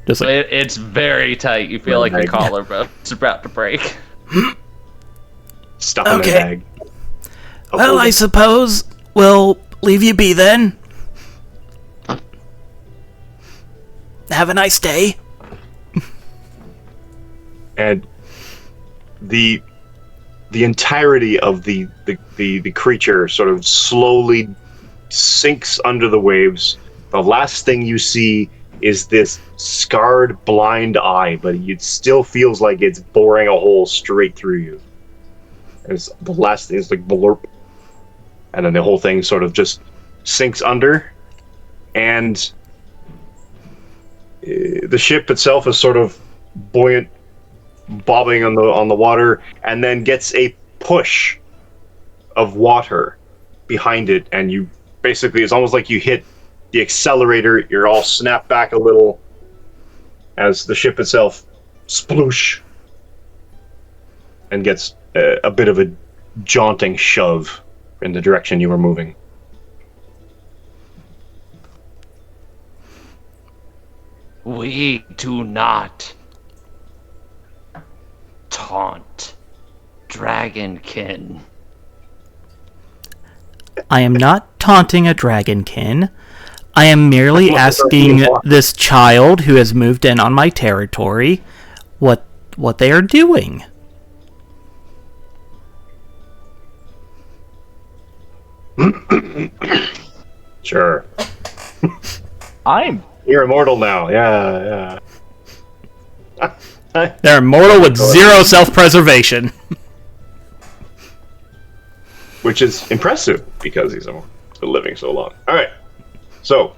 Just like, It's very tight. You feel like your collarbone's about to break. Stuff in the bag. well, I suppose we'll leave you be then. Have a nice day. And the entirety of the creature sort of slowly sinks under the waves. The last thing you see is this scarred blind eye, but it still feels like it's boring a hole straight through you. As the last thing is like blurp, and then the whole thing sort of just sinks under, and the ship itself is sort of buoyant, bobbing on the water, and then gets a push of water behind it, and you basically, it's almost like you hit the accelerator. You're all snapped back a little as the ship itself sploosh and gets a bit of a jaunting shove in the direction you were moving. We do not taunt Dragonkin. I am not taunting a dragonkin. I am merely asking this child who has moved in on my territory what they are doing. Sure. I'm You're immortal now. Yeah. They're immortal with zero self-preservation. Which is impressive because he's been living so long. All right. So,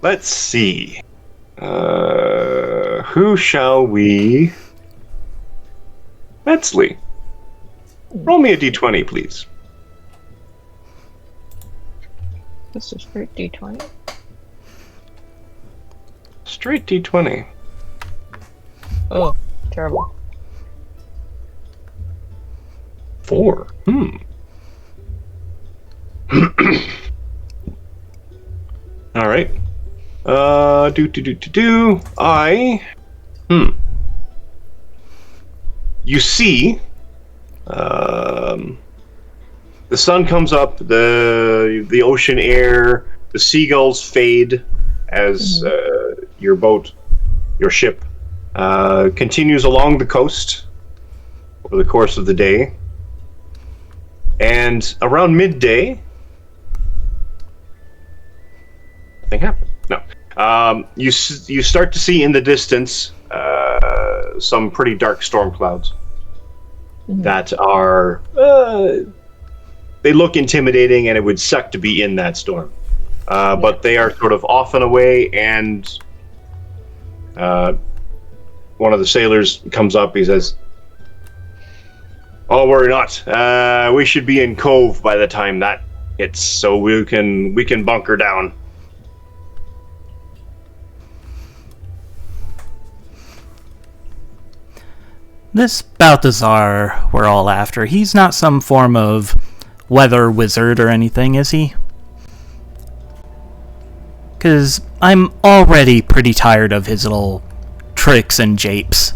let's see. Who shall we? Metzley. Roll me a d20, please. This is for D20. Straight d20. Oh, terrible. 4. All right. You see, the sun comes up, the ocean air, the seagulls fade as your boat, your ship, continues along the coast over the course of the day. And around midday, nothing happened. No. You start to see in the distance some pretty dark storm clouds that are... they look intimidating, and it would suck to be in that storm. But they are sort of off and away, and one of the sailors comes up. He says, "Oh, worry not. We should be in Cove by the time that hits, so we can bunker down." This Balthazar we're all after, he's not some form of weather wizard or anything, is he? Because I'm already pretty tired of his little tricks and japes.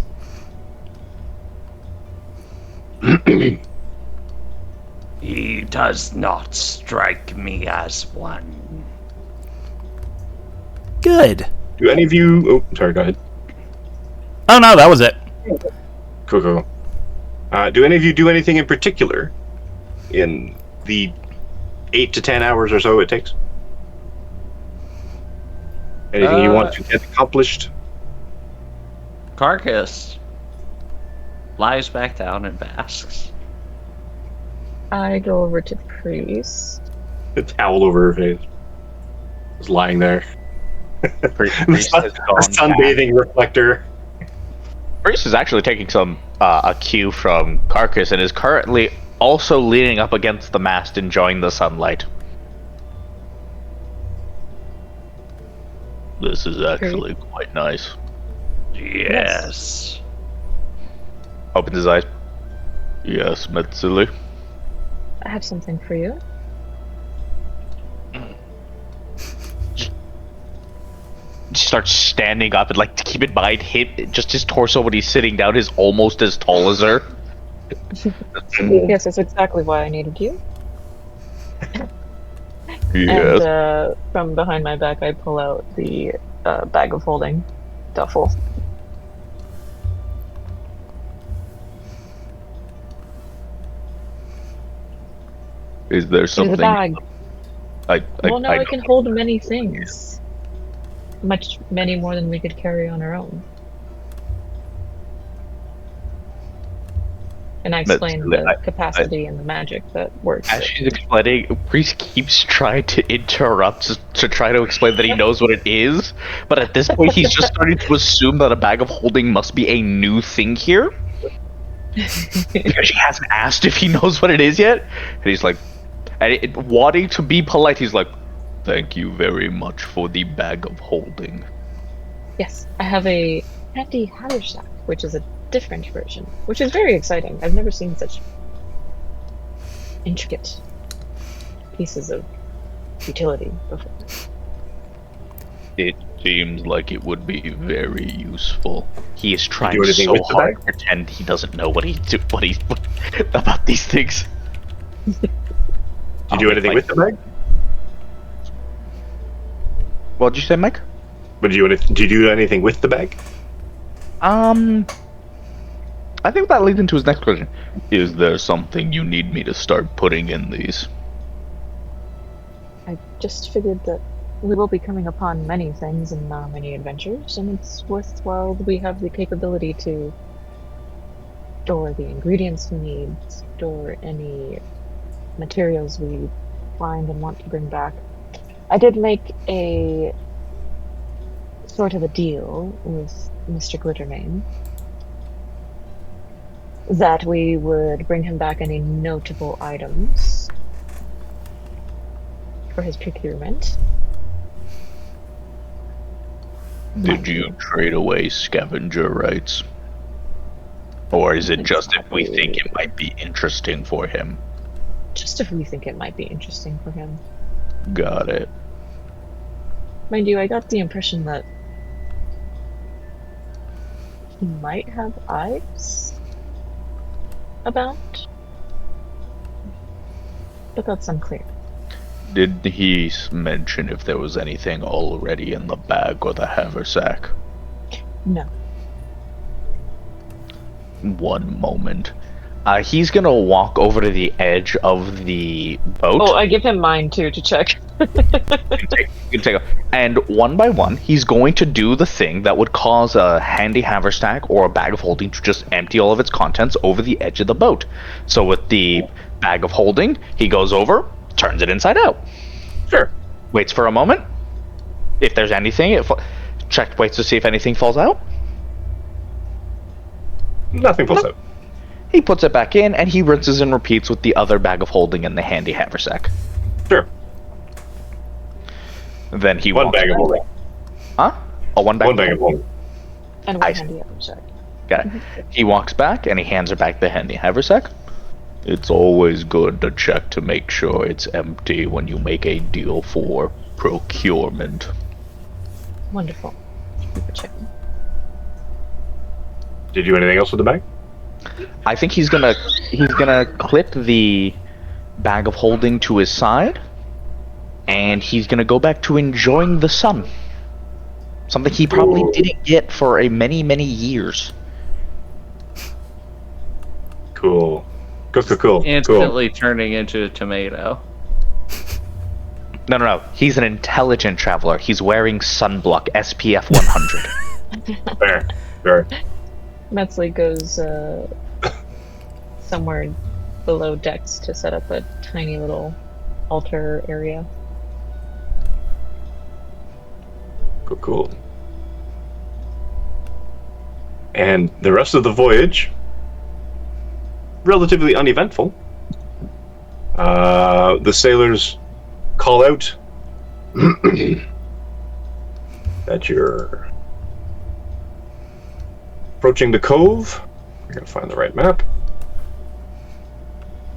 He does not strike me as one. Good. Do any of you... Oh, sorry, go ahead. Oh no, that was it. Cool. Do any of you do anything in particular in the 8 to 10 hours or so it takes? Anything you want to get accomplished? Carcass lies back down and basks. I go over to Priest. The towel over her face. Just lying there. Priest The has gone sunbathing reflector. Priest is actually taking some a cue from Carcass and is currently also leaning up against the mast, enjoying the sunlight. This is actually quite nice. Yes. Opens his eyes. Yes, Metsuli. I have something for you. Starts standing up and, like, to keep in mind, just his torso when he's sitting down is almost as tall as her. Yes, that's exactly why I needed you. Yes. And from behind my back, I pull out the bag of holding duffel. Is there Here's something? the bag. Well, now I know. can hold many things. Many more than we could carry on our own. And I explained the capacity and the magic that works. As she's explaining, Priest keeps trying to interrupt to try to explain that he knows what it is, but at this point he's just starting to assume that a bag of holding must be a new thing here. Because she hasn't asked if he knows what it is yet, and he's like, wanting to be polite, he's like, "Thank you very much for the bag of holding." Yes, I have a handy haversack, which is a different version, which is very exciting. I've never seen such intricate pieces of utility before. It seems like it would be very useful. He is trying do anything so with the hard bag? to pretend he doesn't know what he's about these things. Do you do anything with the bag? What did you say, Mike? But do you do anything with the bag? I think that leads into his next question. Is there something you need me to start putting in these? I just figured that we will be coming upon many things in many adventures, and it's worthwhile that we have the capability to store the ingredients we need, store any materials we find and want to bring back. I did make a sort of a deal with Mr. Glittermane that we would bring him back any notable items for his procurement. Did you trade away scavenger rights? Or is it just if we think it might be interesting for him? Just if we think it might be interesting for him. Got it. Mind you, I got the impression that he might have eyes about, but that's unclear. Did he mention if there was anything already in the bag or the haversack? No. One moment. He's gonna walk over to the edge of the boat. Oh, I give him mine too to check. And one by one, he's going to do the thing that would cause a handy haversack or a bag of holding to just empty all of its contents over the edge of the boat. So with the bag of holding, he goes over, turns it inside out. Sure. Waits for a moment. If there's anything, waits to see if anything falls out. Nothing falls out. He puts it back in, and he rinses and repeats with the other bag of holding and the handy haversack. Sure. Then he One walks bag of back. holding. Huh? Oh, one bag. One bag of holding. And I one see. handy haversack. Got it. He walks back, and he hands her back the handy haversack. It's always good to check to make sure it's empty when you make a deal for procurement. Wonderful. Keep it checking. Did you do anything else with the bag? I think he's gonna clip the bag of holding to his side, and he's gonna go back to enjoying the sun. Something he probably didn't get for a many years. Cool. Cool. Instantly turning into a tomato. No. He's an intelligent traveler. He's wearing sunblock SPF 100. Fair. Metzley goes somewhere below decks to set up a tiny little altar area. Cool. And the rest of the voyage, relatively uneventful. The sailors call out that you're approaching the cove. We're gonna find the right map.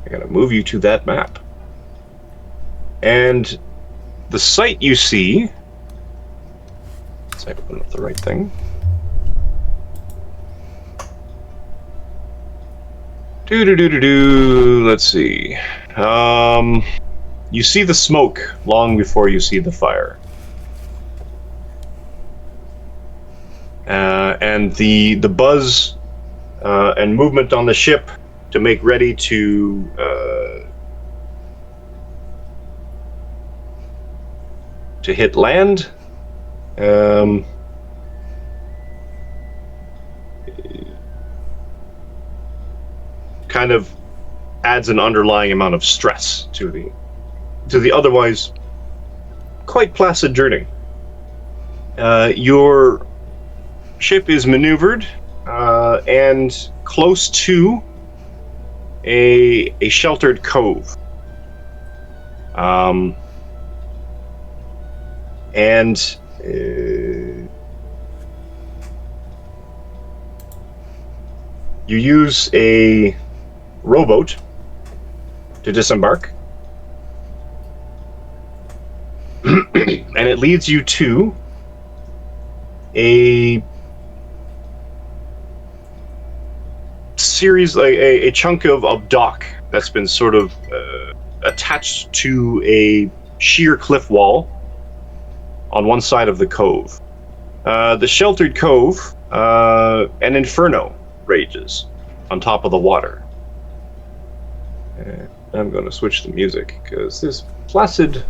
I gotta move you to that map. And the site you see, let's open up the right thing. Let's see. You see the smoke long before you see the fire. And the buzz and movement on the ship to make ready to hit land. Kind of adds an underlying amount of stress to the otherwise quite placid journey. Your ship is maneuvered and close to a sheltered cove. And you use a rowboat to disembark, and it leads you to a series, a chunk of dock that's been sort of attached to a sheer cliff wall on one side of the cove. The sheltered cove, an inferno rages on top of the water. And I'm going to switch the music because this placid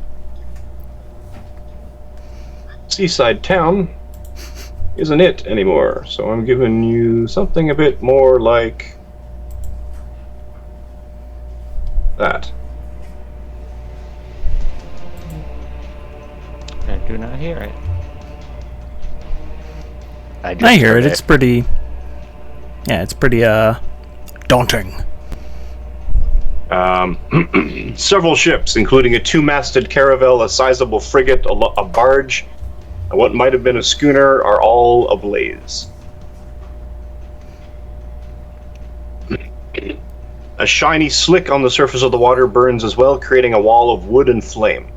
seaside town isn't it anymore. So I'm giving you something a bit more like that. I do not hear it. I hear it. It's pretty. Yeah, it's pretty daunting. Several ships, including a two-masted caravel, a sizable frigate, a barge, and what might have been a schooner, are all ablaze. A shiny slick on the surface of the water burns as well, creating a wall of wood and flame.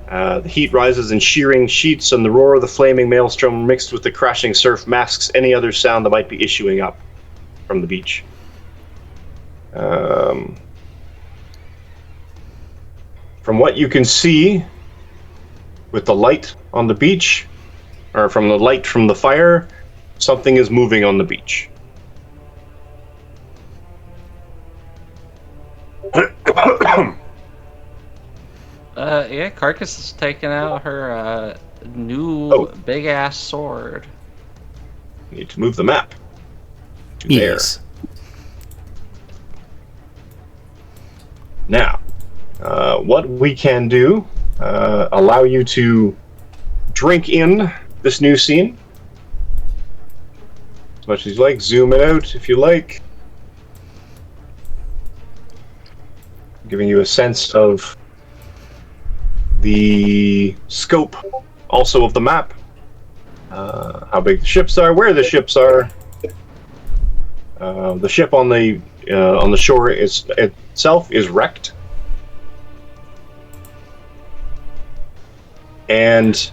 The heat rises in shearing sheets, and the roar of the flaming maelstrom mixed with the crashing surf masks any other sound that might be issuing up from the beach. From what you can see with the light on the beach, or from the light from the fire, something is moving on the beach. Yeah, Carcass is taking out her new big-ass sword. You need to move the map to Yes. there. Now, what we can do, allow you to drink in this new scene as much as you like. Zoom it out if you like. Giving you a sense of the scope also of the map. How big the ships are, where the ships are. The ship on the shore itself is wrecked. And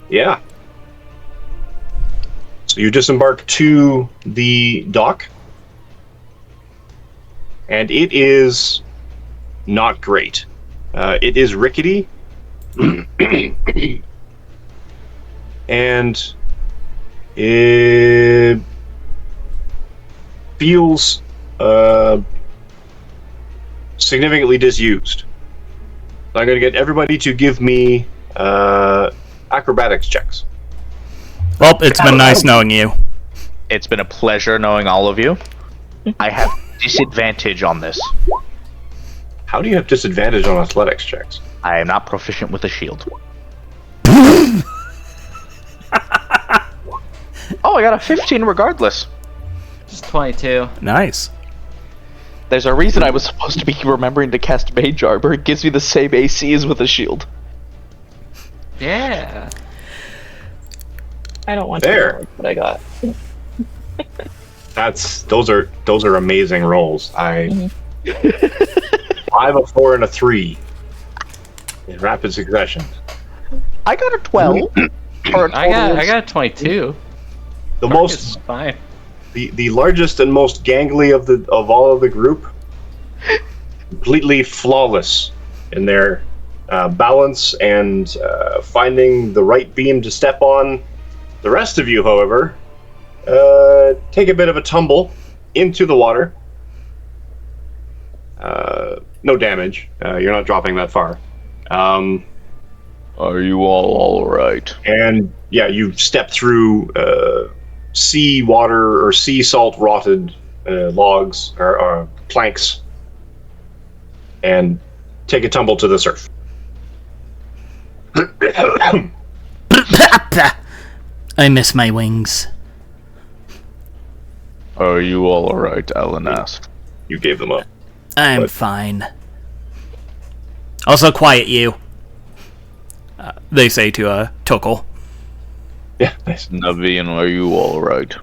Yeah. So you disembark to the dock, and it is not great. It is rickety, and it feels significantly disused. So I'm going to get everybody to give me acrobatics checks. Well, it's been nice knowing you. It's been a pleasure knowing all of you. I have disadvantage on this. How do you have disadvantage on athletics checks? I am not proficient with a shield. Oh, I got a 15 regardless. Just 22. Nice. There's a reason I was supposed to be remembering to cast Mage Armor. It gives me the same AC as with a shield. Yeah. I don't want There. to know what I got. Those are amazing rolls. I 5, a 4, and a 3 in rapid succession. I got a 12. Or a I total got of- 22. The Marcus is most, fine. the largest and most gangly of all of the group, completely flawless in their balance and finding the right beam to step on. The rest of you, however, take a bit of a tumble into the water. No damage. You're not dropping that far. Are you all right? And yeah, you step through sea water or sea salt rotted logs or planks and take a tumble to the surf. I miss my wings. Are you all right? Alan asked. You gave them up. I'm What? fine. Also, quiet you. They say to Tukul. Yeah, nice. Naveen, are you all right?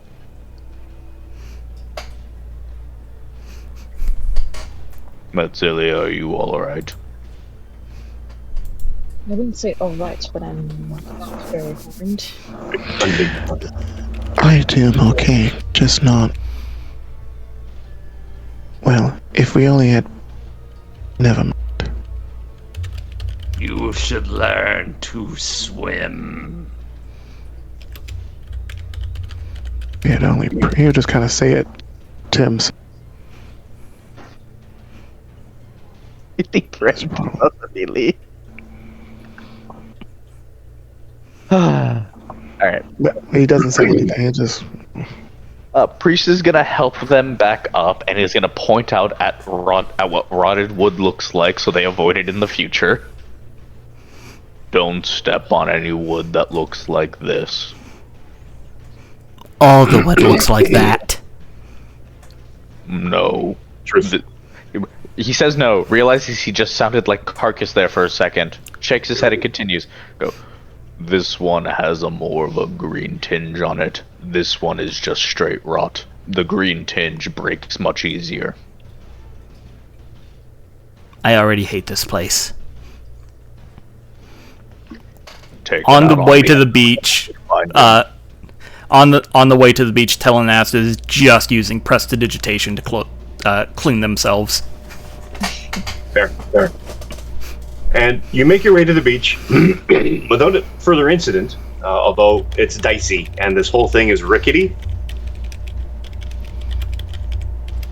Metzilia, are you all right? I wouldn't say alright, but I'm very harmed. I do okay, just not. Well, if we only had. Never mind. You should learn to swim. We had only. He'll just kind of say it to himself. Alright. But he doesn't say anything, he just. Priest is gonna help them back up and is gonna point out at what rotted wood looks like so they avoid it in the future. Don't step on any wood that looks like this. All the wood looks like that. No. Truth. He says no, realizes he just sounded like Carcass there for a second, shakes his head and continues. Go. This one has more of a green tinge on it. This one is just straight rot. The green tinge breaks much easier. I already hate this place. Take On it the out way me. to the beach, Find them. on the way to the beach, Telenast is just using prestidigitation to clean themselves. There. And you make your way to the beach without further incident, although it's dicey and this whole thing is rickety.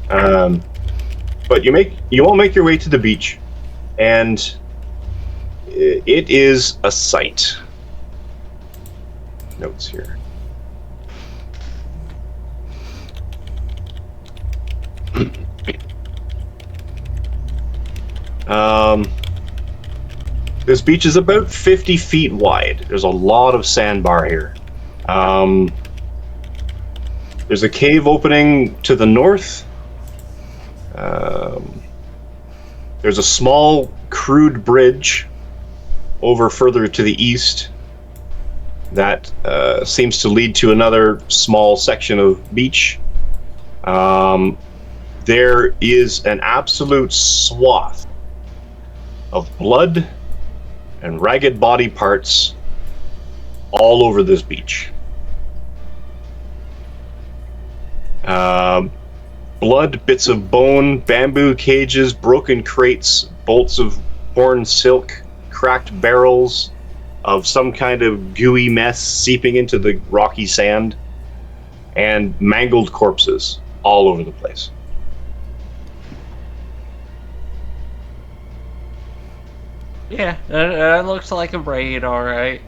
But you all make your way to the beach, and it is a sight. Notes here. This beach is about 50 feet wide. There's a lot of sandbar here. There's a cave opening to the north. There's a small, crude bridge over further to the east that seems to lead to another small section of beach. There is an absolute swath of blood and ragged body parts all over this beach. Blood, bits of bone, bamboo cages, broken crates, bolts of torn silk, cracked barrels of some kind of gooey mess seeping into the rocky sand, and mangled corpses all over the place. Yeah, that looks like a raid, alright.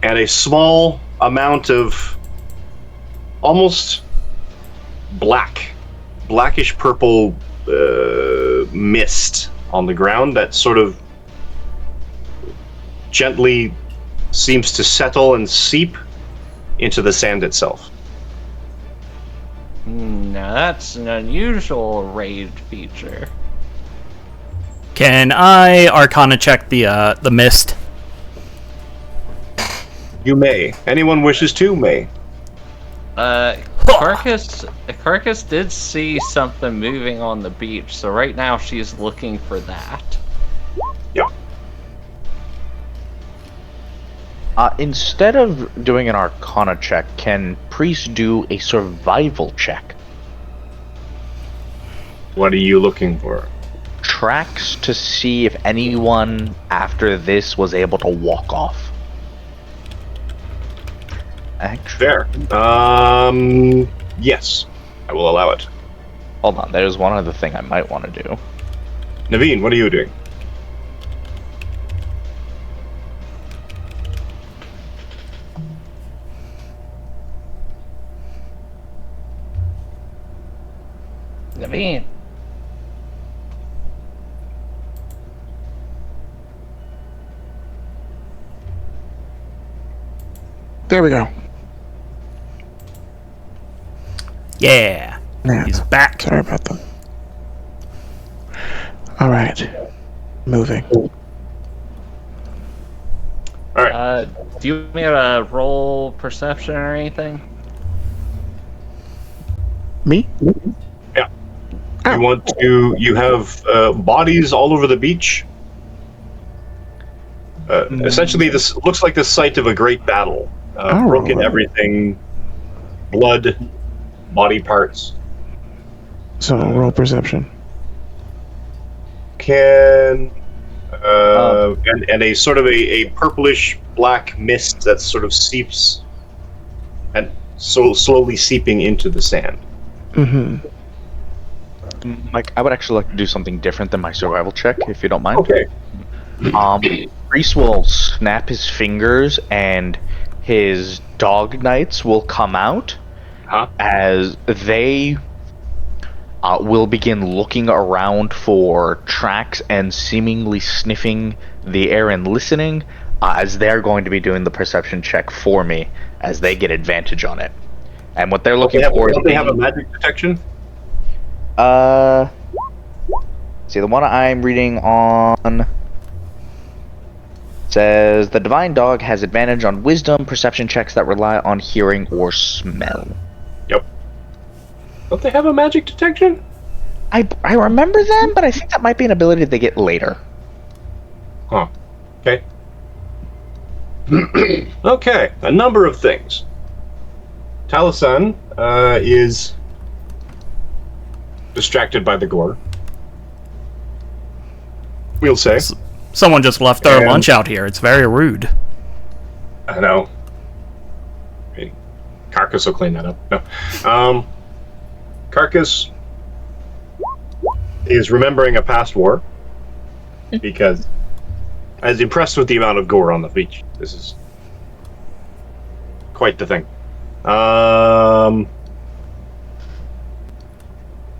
And a small amount of almost blackish purple mist on the ground that sort of gently seems to settle and seep into the sand itself. Now that's an unusual raid feature. Can I Arcana check the mist? You may. Anyone wishes to may. Carcass did see something moving on the beach, so right now she's looking for that. Yeah. Instead of doing an Arcana check, can Priest do a survival check? What are you looking for? Tracks to see if anyone after this was able to walk off. Fair. Yes. I will allow it. Hold on, there's one other thing I might want to do. Naveen, what are you doing? Naveen. There we go. Yeah, Now, he's back. sorry about that. All right, moving. Alright. Do you want me to roll perception or anything? Me? You want to... You have bodies all over the beach. Essentially, this looks like the site of a great battle. Broken everything, blood, body parts. So roll perception. And a sort of a purplish black mist that sort of seeps and so slowly seeping into the sand. Mm-hmm. Mike, I would actually like to do something different than my survival check, if you don't mind. Okay. Priest will snap his fingers and his dog knights will come out as they will begin looking around for tracks and seemingly sniffing the air and listening, as they're going to be doing the perception check for me as they get advantage on it. And what they're looking for is... Don't they have a magic detection? See, the one I'm reading on says the divine dog has advantage on wisdom perception checks that rely on hearing or smell. Yep. Don't they have a magic detection? I remember them, but I think that might be an ability they get later. Huh. Okay. Okay, a number of things. Talasan is distracted by the gore. We'll say. Someone just left their lunch out here. It's very rude. I know. I mean, Carcass will clean that up. No. Carcass is remembering a past war because I was impressed with the amount of gore on the beach. This is quite the thing. The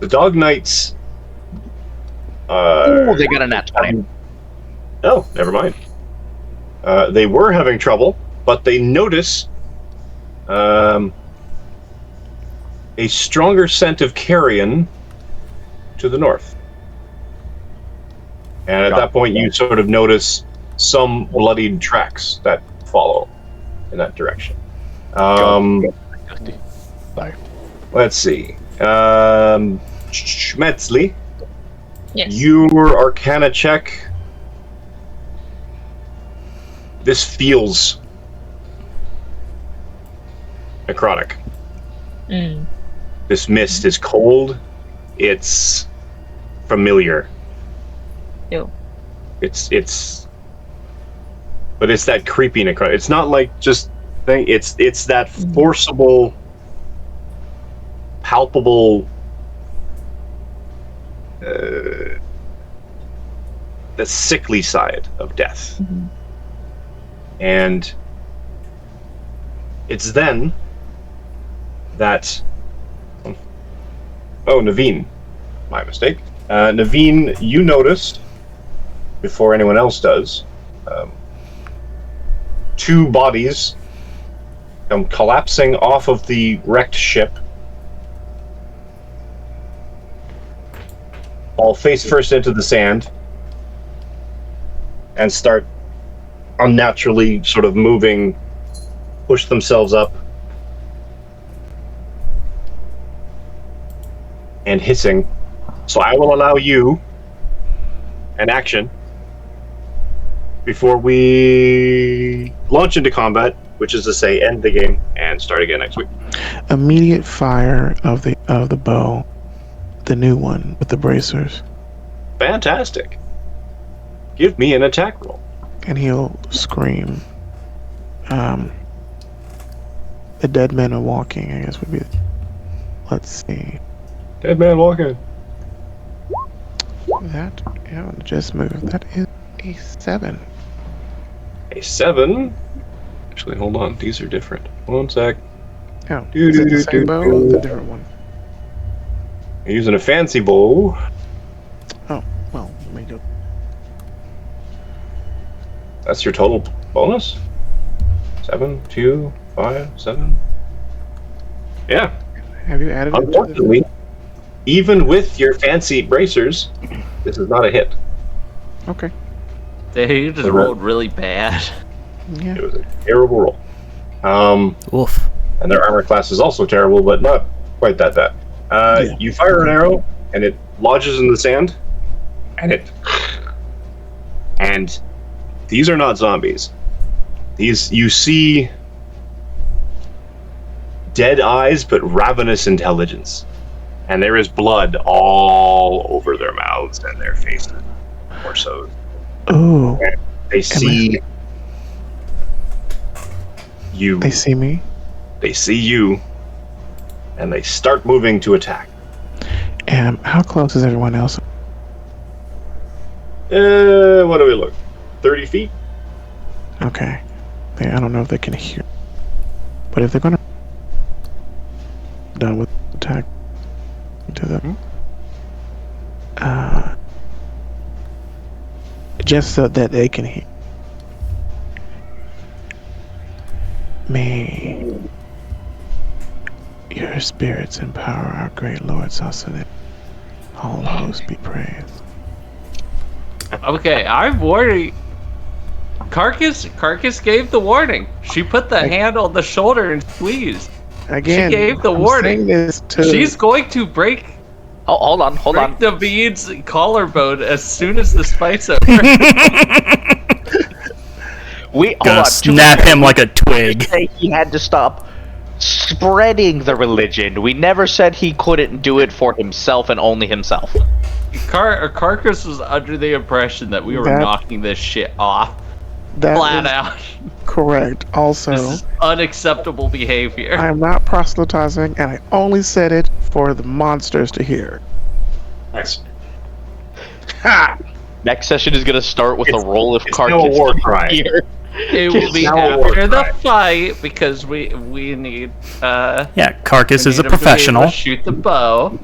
Dog Knights. Oh, they got a nat 20. Oh, never mind. They were having trouble, but they notice a stronger scent of carrion to the north. And at that point, you sort of notice some bloodied tracks that follow in that direction. Let's see. Schmetzli, Yes. your Arcana check. This feels necrotic. Mm. This mist is cold. It's familiar. Ew. But it's that creepy necrotic. It's not like just thing. It's that forcible, palpable, the sickly side of death. Mm-hmm. And it's then that Naveen, my mistake. Naveen, you noticed before anyone else does, two bodies come collapsing off of the wrecked ship, fall face first into the sand, and start unnaturally sort of moving, push themselves up, and hissing. So I will allow you an action before we launch into combat, which is to say end the game and start again next week. Immediate fire of the bow, the new one with the bracers, Fantastic. Give me an attack roll. and he'll scream. The dead men are walking, I guess would be. Let's see. Dead man walking. That, yeah, just moved. That is a 7. A 7. Actually, hold on. These are different. One sec. Oh, is it the same bow or the different one? I'm using a fancy bow. Oh, well, let me go. That's your total bonus? 7, 2, 5, 7. Yeah. Have you added it to Unfortunately, even with your fancy bracers, this is not a hit. the... Okay. They just rolled really bad. Yeah. It was a terrible roll. Oof. And their armor class is also terrible, but not quite that bad. Yeah. You fire an arrow, and it lodges in the sand, and and these are not zombies. These, you see dead eyes, but ravenous intelligence. And there is blood all over their mouths and their faces, torsos. Oh, And they see you. they see me? They see you, and they start moving to attack. And how close is everyone else? What do we look? 30 feet? Okay. I don't know if they can hear. But if they're gonna done with attack to them, just so that they can hear. May your spirits empower our great Lord Sassanid. All hosts be praised. Okay, I'm warning. Carcass gave the warning. She put the hand on the shoulder and squeezed. Again, She gave the I'm warning. saying this to She's going to break Oh, hold on. the bead's collarbone as soon as this fight's over. Gonna snap him like a twig. Say he had to stop spreading the religion. We never said he couldn't do it for himself and only himself. Carcass was under the impression that we were That- knocking this shit off. that Flat is out. correct. Also, This is unacceptable behavior. I am not proselytizing, and I only said it for the monsters to hear. Nice. Next session is gonna start with a roll of it's no war cry. here. It will be Now we're after the right. fight because we need Yeah, Carcass is a need him to be able to professional. shoot the bow.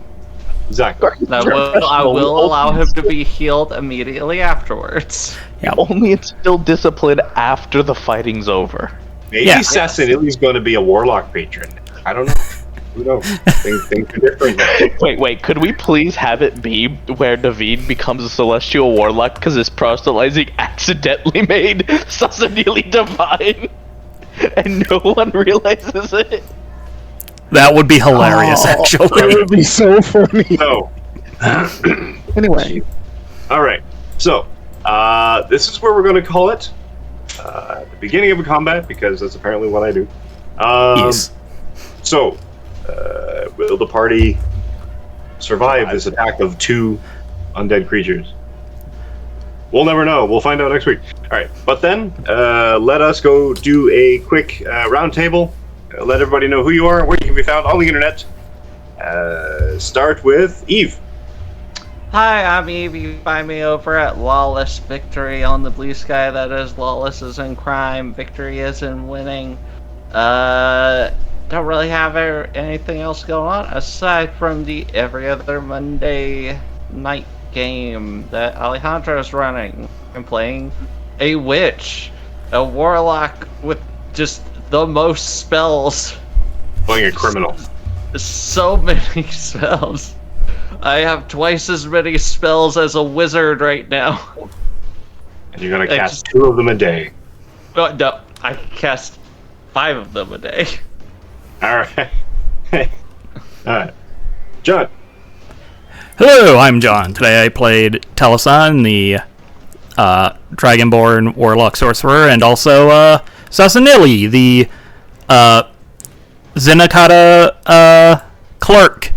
Exactly. I will allow him to be healed immediately afterwards. Only instill discipline after the fighting's over. Maybe Yeah. Sassanilli's going to be a warlock patron. I don't know. Who knows? Things are different now. Wait, could we please have it be where David becomes a celestial warlock because his proselytizing accidentally made Sassanili divine and no one realizes it? That would be hilarious, It actually. would be so funny. So, Anyway, all right. So, this is where we're going to call it. The beginning of a combat, because that's apparently what I do. Yes. So, will the party survive this attack of 2 undead creatures? We'll never know. We'll find out next week. All right, but then let us go do a quick round table. Let everybody know who you are, where you can be found on the internet. Start with Eve. Hi, I'm Eve. You can find me over at Lawless Victory on the blue sky. That is, lawless is in crime, victory is in winning. Don't really have anything else going on aside from the every other Monday night game that Alejandro's running. I'm playing a witch, a warlock with just the most spells. Playing a criminal. So many spells. I have twice as many spells as a wizard right now. And you're gonna cast 2 of them a day. No, I cast 5 of them a day. Alright. Alright. John. Hello, I'm John. Today I played Telesan, the Dragonborn Warlock Sorcerer, and also Sasanili, the Zenakata Clerk.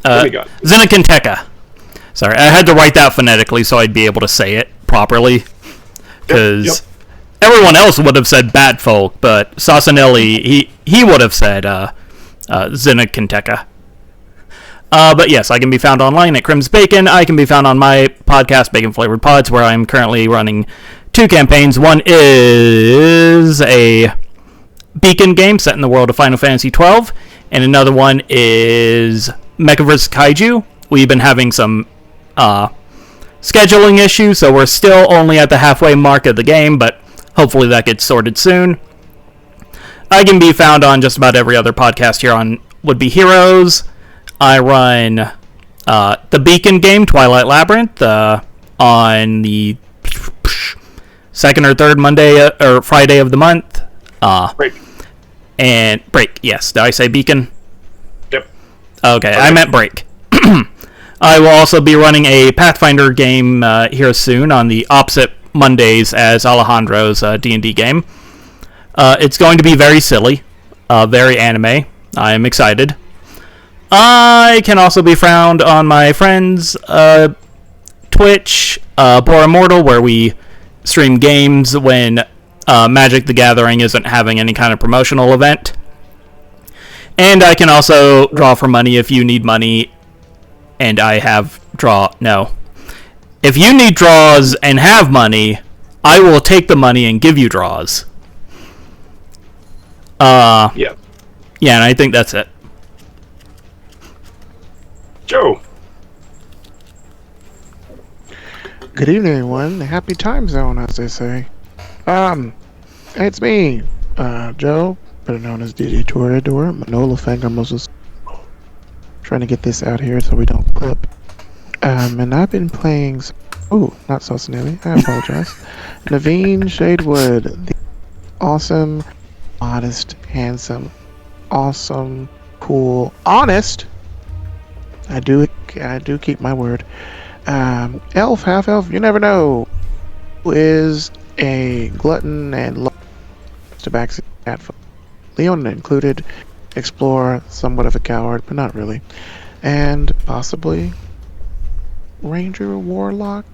Zenakanteka. Sorry, I had to write that phonetically so I'd be able to say it properly. Because everyone else would have said Batfolk, but Sasanili, he would have said Zenakanteka. But yes, I can be found online at Crim's Bacon. I can be found on my podcast, Bacon Flavored Pods, where I'm currently running 2 campaigns. One is a Beacon game set in the world of Final Fantasy XII, and another one is Mecha vs. Kaiju. We've been having some scheduling issues, so we're still only at the halfway mark of the game, but hopefully that gets sorted soon. I can be found on just about every other podcast here on Would Be Heroes. I run the Beacon game, Twilight Labyrinth, on the second or third Monday or Friday of the month. Break. And break, yes. Did I say Beacon? Yep. Okay, I meant break. I will also be running a Pathfinder game here soon on the opposite Mondays as Alejandro's D&D game. It's going to be very silly, very anime. I am excited. I can also be found on my friend's Twitch, Bora Immortal, where we stream games when Magic the Gathering isn't having any kind of promotional event. And I can also draw for money if you need money, and I have no. If you need draws and have money, I will take the money and give you draws. Yeah, and I think that's it. Joe. Good evening, everyone. Happy time zone, as they say. It's me, Joe, better known as DJ Toreador, Manola Finger Moses. Trying to get this out here so we don't clip. And I've been playing. Not Sosanili. I apologize. Naveen Shadewood, the awesome, modest, handsome, awesome, cool, honest. I do keep my word. Elf, half elf, you never know. Who is a glutton and loves to backseat cat. Leon included. Explorer, somewhat of a coward, but not really. And possibly Ranger, Warlock,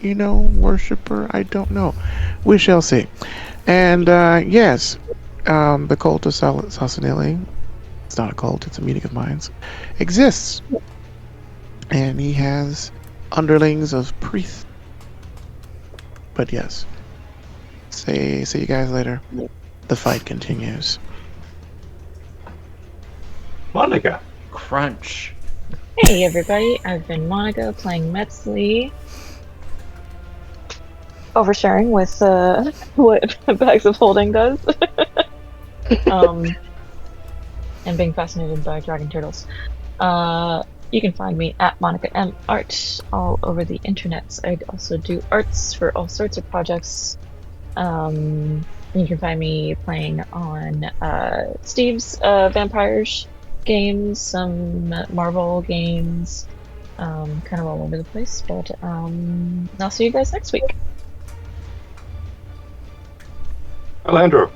Worshipper, I don't know. We shall see. And yes, the cult of Sasanili, it's not a cult, it's a meeting of minds, exists. And he has underlings of priests. But yes, see you guys later. The fight continues. Monica. Crunch. Hey everybody, I've been Monica playing Metzli. Oversharing with what Bags of Holding does. And being fascinated by dragon turtles. You can find me at Monica M Art all over the internet. I also do arts for all sorts of projects. You can find me playing on Steve's Vampires games, some Marvel games, kind of all over the place. But I'll see you guys next week. Alejandro.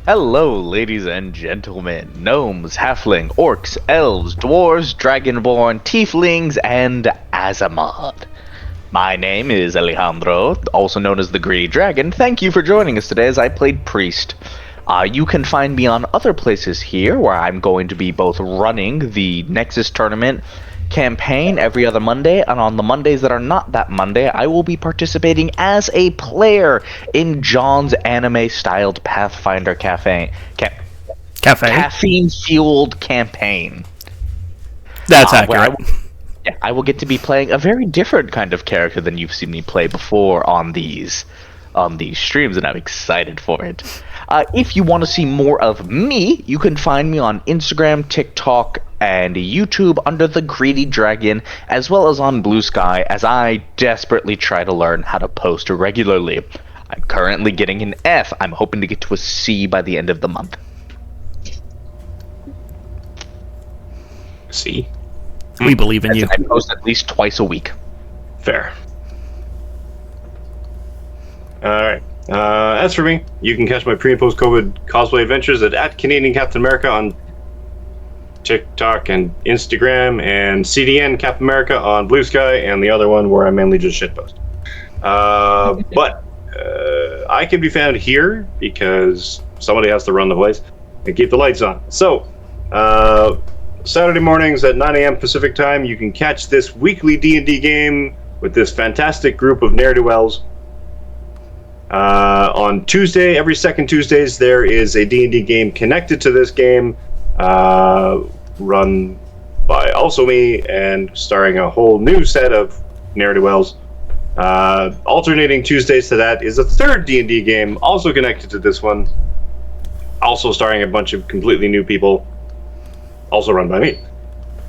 Hello, ladies and gentlemen, gnomes, halfling, orcs, elves, dwarves, dragonborn, tieflings, and Azamoth. My name is Alejandro, also known as the Greedy Dragon. Thank you for joining us today as I played Priest. You can find me on other places here, where I'm going to be both running the Nexus Tournament campaign every other Monday, and on the Mondays that are not that Monday, I will be participating as a player in John's anime-styled Pathfinder caffeine-fueled campaign. That's Where accurate. I will get to be playing a very different kind of character than you've seen me play before on these streams, and I'm excited for it. If you want to see more of me, you can find me on Instagram, TikTok, and YouTube under the Greedy Dragon, as well as on Blue Sky, as I desperately try to learn how to post regularly. I'm currently getting an F. I'm hoping to get to a C by the end of the month. See? We believe in you. I post at least twice a week. Fair. Alright. As for me, you can catch my pre- and post-COVID cosplay adventures at Canadian Captain America on TikTok and Instagram, and CDN Captain America on Blue Sky, and the other one where I mainly just shitpost. But I can be found here because somebody has to run the place and keep the lights on. So, Saturday mornings at 9 a.m. Pacific time, you can catch this weekly D&D game with this fantastic group of ne'er-do-wells. On Tuesday, every second Tuesdays, there is a D&D game connected to this game, run by also me and starring a whole new set of ne'er-do-wells. Alternating Tuesdays to that is a third D&D game, also connected to this one, also starring a bunch of completely new people, also run by me.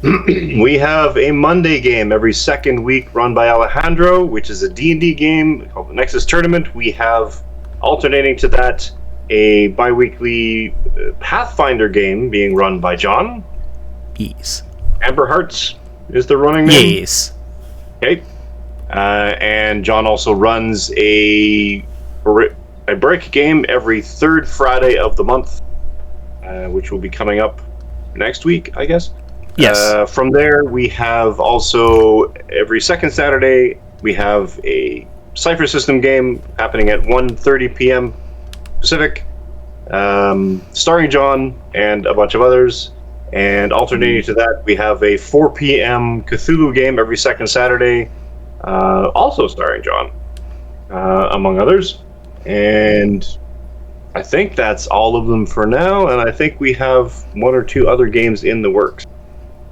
We have a Monday game every second week run by Alejandro, which is a D&D game called the Nexus Tournament. We have, alternating to that, a bi-weekly Pathfinder game being run by John. Yes. Amber Hearts is the running name. Yes. Okay. And John also runs a break game every third Friday of the month, which will be coming up next week, I guess. Yes. From there, we have also every second Saturday, we have a Cypher System game happening at 1:30 p.m. Pacific, starring John and a bunch of others. And alternating to that, we have a 4 p.m. Cthulhu game every second Saturday, also starring John, among others. And I think that's all of them for now, and I think we have one or two other games in the works.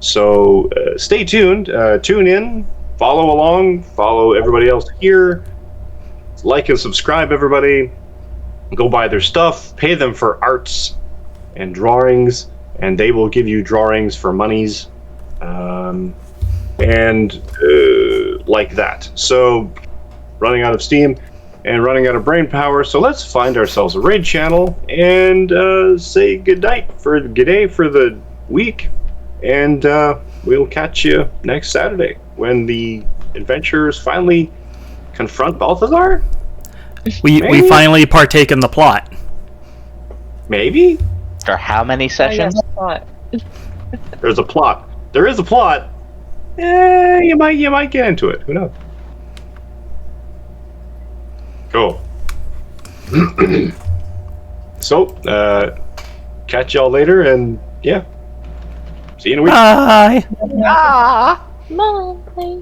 So stay tuned, tune in, follow along, follow everybody else here, like and subscribe everybody, go buy their stuff, pay them for arts and drawings, and they will give you drawings for monies, and like that. So running out of steam and running out of brain power, so let's find ourselves a raid channel and say good day for the week. And we'll catch you next Saturday when the adventurers finally confront Balthazar. We finally partake in the plot. Maybe? For how many sessions? There's a plot. There is a plot. You might get into it. Who knows? Cool. So, catch y'all later, and yeah. See you in a week. Bye. Bye.